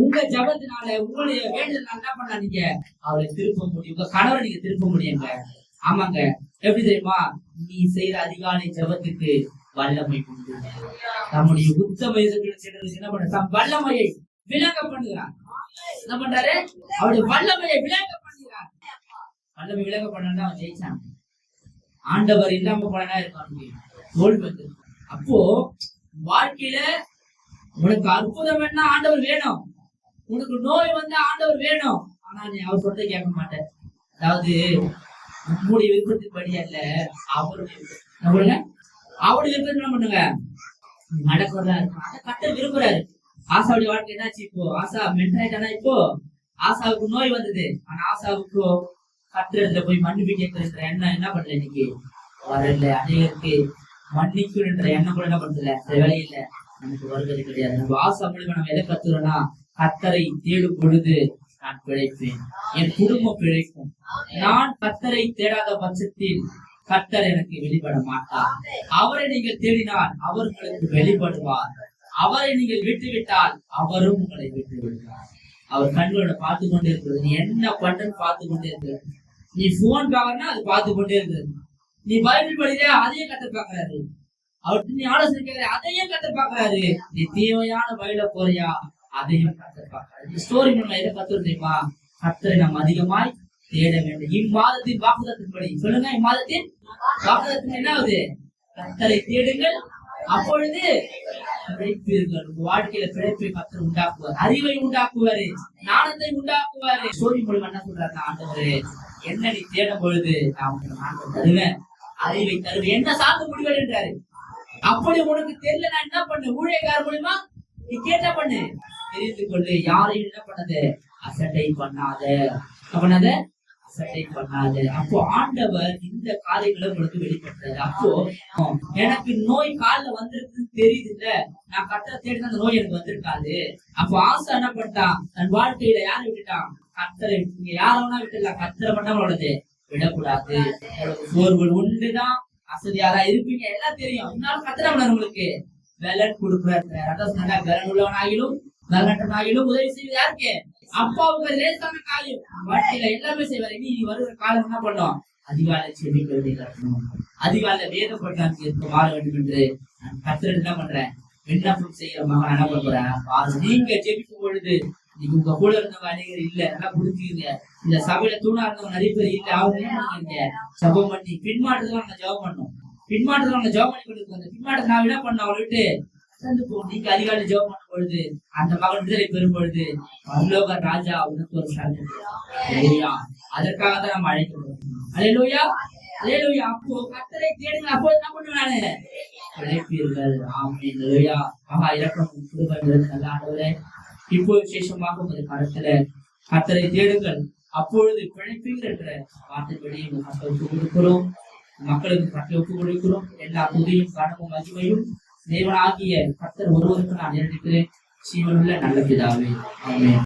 S1: உங்க ஜபத்தினால, உங்களுடைய வேண்டுதல் என்ன பண்ணலாம்? நீங்க அவளை திருப்ப முடியும். உங்க கணவரை நீங்க திருப்ப முடியுங்க. ஆமாங்க. எப்படி தெரியுமா? நீ செய்யற அதிகாலை ஜபத்துக்கு வல்லமை உண்டு. நம்முடைய உத்தம என்ன பண்ற? வல்லமையை விளங்க பண்ணுகிறார். என்ன பண்றாரு? அவருடைய வல்லமையை விளங்க பண்ணுகிறார். வல்லமை விளங்க பண்ணா அவன் ஜெயிச்சான். ஆண்டவர் இல்லாம போனா இருக்கான், தோல்வி வந்து. அப்போ வாழ்க்கையில உனக்கு அற்புதம் என்ன? ஆண்டவர் வேணும். உனக்கு நோய் வந்து ஆண்டவர் வேணும். ஆனா நீ அவர் சொல்றதை கேட்க மாட்டேன். அதாவது நம்முடைய விருப்பத்தின் படி அல்ல, அவருடைய விருப்பம் என்ன பண்ணுங்க நடக்கிறதா இருக்கும். அதை கட்ட விரும்புறாரு. ஆசாவுடைய வாழ்க்கை என்னாச்சு? இப்போ ஆசா மென்டாயிட்டானா? இப்போ ஆசாவுக்கு நோய் வந்தது. ஆனா ஆசாவுக்கு கத்திரத்துல போய் மன்னிப்பு கேட்கிற எண்ணம் என்ன பண்ணல? இன்னைக்கு வரல. அநேகருக்கு மன்னிக்குன்ற எண்ணம் கூட என்ன பண்றல? வேலையில நமக்கு வருவது கிடையாது. நம்ம ஆசா மூலியமா நம்ம எதை கத்துறோம்னா, கத்தரை தேடும் பொழுது நான் பிழைப்பேன், என் குடும்பம் பிழைக்கும். நான் கர்த்தரை தேடாத பட்சத்தில் கர்த்தர் எனக்கு வெளிப்பட மாட்டார். அவரை நீங்கள் தேடினால் அவர் உங்களுக்கு வெளிப்படுவார். அவரை நீங்கள் விட்டுவிட்டால் அவரும் உங்களை விட்டு விடுவார். அவர் கண்களோட பார்த்து கொண்டே இருக்கிறது. நீ என்ன பண்றன்னு பார்த்து கொண்டே இருக்கிறது. நீ போன் பாக்கறனா அது பார்த்து கொண்டே இருக்கிறது. நீ பைபிள் படிக்கிற அதையும் கர்த்தர் பாக்குறாரு. அவர்கிட்ட நீ ஆலோசனை கேட்கிற அதையும் கர்த்தர் பாக்குறாரு. நீ தேவையான வழியில போறியா அதையும் கர்த்தர் பாக்குறாரு. இந்த ஸ்டோரி நம்ம எதை கத்துறது தெரியுமா? கர்த்தரை நாம் அதிகமாய் தேட வேண்டும். இம்மாதத்தின் வாக்குதத்தின்படி சொல்லுங்க, இம்மாதத்தின் வாக்குதத்தின் என்ன ஆகுது? கர்த்தரை தேடுங்கள், அப்பொழுது பிழைப்பீர்கள். உங்க வாழ்க்கையில பிழைப்பை கர்த்தர் உண்டாக்குவார், அறிவை உண்டாக்குவாரு, ஞானத்தை உண்டாக்குவாரு. ஸ்டோரி மூலமா என்ன சொல்றாரு? ஆண்டவரே, என்ன நீ தேடும் பொழுது நான் உனக்கு தருவேன், அறிவை தருவேன், என்ன சார்ந்த முடிவு என்றாரு. அப்படி உனக்கு தெரியல, நான் என்ன பண்ணு? ஊழியக்கார மூலியமா நீ கேட்ட பண்ணு, தெரிந்து கொண்டு யாரையும் என்ன பண்ணது? அசட்டை பண்ணாத, அசட்டை பண்ணாத. அப்போ ஆண்டவர் இந்த காரியங்களை உங்களுக்கு வெளிப்படுத்தாரு. அப்போ எனக்கு நோய் காலில் வந்திருக்குன்னு தெரியுது இல்ல, நான் கர்த்தரை தேடி அந்த நோய் எனக்கு வந்திருக்காது. அப்போ ஆசை என்ன பண்ணிட்டான்? தன் வாழ்க்கையில யாரை விட்டுட்டான்? கர்த்தரை. நீங்க யாரவனா விட்டுலாம், கர்த்தரை பண்ண உள்ளது விடக்கூடாது. சோர்வுகள் உண்டுதான், அசதியாதான் இருப்பீங்க, எல்லாம் தெரியும். இருந்தாலும் கர்த்தரை பண்ண உங்களுக்கு வெலன் கொடுக்குறாரு. வெலன் உள்ளவனாகிலும் வெலனட்டனாகிலும் உதவி செய்வது யாருக்கு? அப்பாவுக்கு லேசான காரியம். வாழ்க்கையில எல்லாமே செய்வாரு. நீ வருகிற காலம் என்ன பண்ணோம்? அதிகாலை செபிக்கிறதை கட்டணும். அதிகாலை வேதப்பட்டாங்க மாற வேண்டும் என்று கர்த்தர் என்ன பண்றேன்? விண்ணப்பம் செய்யற மகன் என்ன பண்றேன்? நீங்க ஜெபிக்கும் பொழுது நீங்க உங்க கூட இருந்தவங்க அநேகர் இல்ல, நல்லா புரிஞ்சுக்கீங்க. இந்த சபையில தூணா இருந்தவங்க நிறைய பேர் இல்ல. அவங்க ஜபம் பண்ணி பின்மாற்றத்துல நம்ம ஜபம் பண்ணோம். பின்மாற்றத்துல நம்ம ஜபம் பண்ணி கொடுக்கும். அந்த பின்மாற்றத்தை நான் என்ன பண்ண அவளை விட்டு நீங்க அதிகாலை ஜெபம் பண்ணும் பொழுது அந்த மகன் விடுதலை பெறும் பொழுது பரலோக ராஜா உனக்கு ஒரு சலுகை. அதற்காக தான் நம்ம அழைக்கிறோம். அல்லேலூயா, அல்லேலூயா. அப்போ கர்த்தரை தேடுங்க, அப்போ என்ன பண்ணுவானே? பிழைப்பீர்கள். ஆமென். அல்லேலூயா. மகா இரக்கம் கிருபைகள் நல்ல ஆண்டவரே, இப்போ விசேஷமாக ஒரு கருத்துல கர்த்தரை தேடுங்கள், அப்பொழுது பிழைப்பீர்கள் என்ற வார்த்தைப்படி மக்களுக்கு கொடுக்கிறோம். மக்களுக்கு கட்டளை ஒப்பு கொடுக்கிறோம். எல்லா புதியும் கனமும் மகிமையும் தேவனாகிய கர்த்தர் ஒருவருக்கு நான் நேரிடுகிறேன். ஜீவனுள்ள நல்ல பிதாவே, ஆமென்.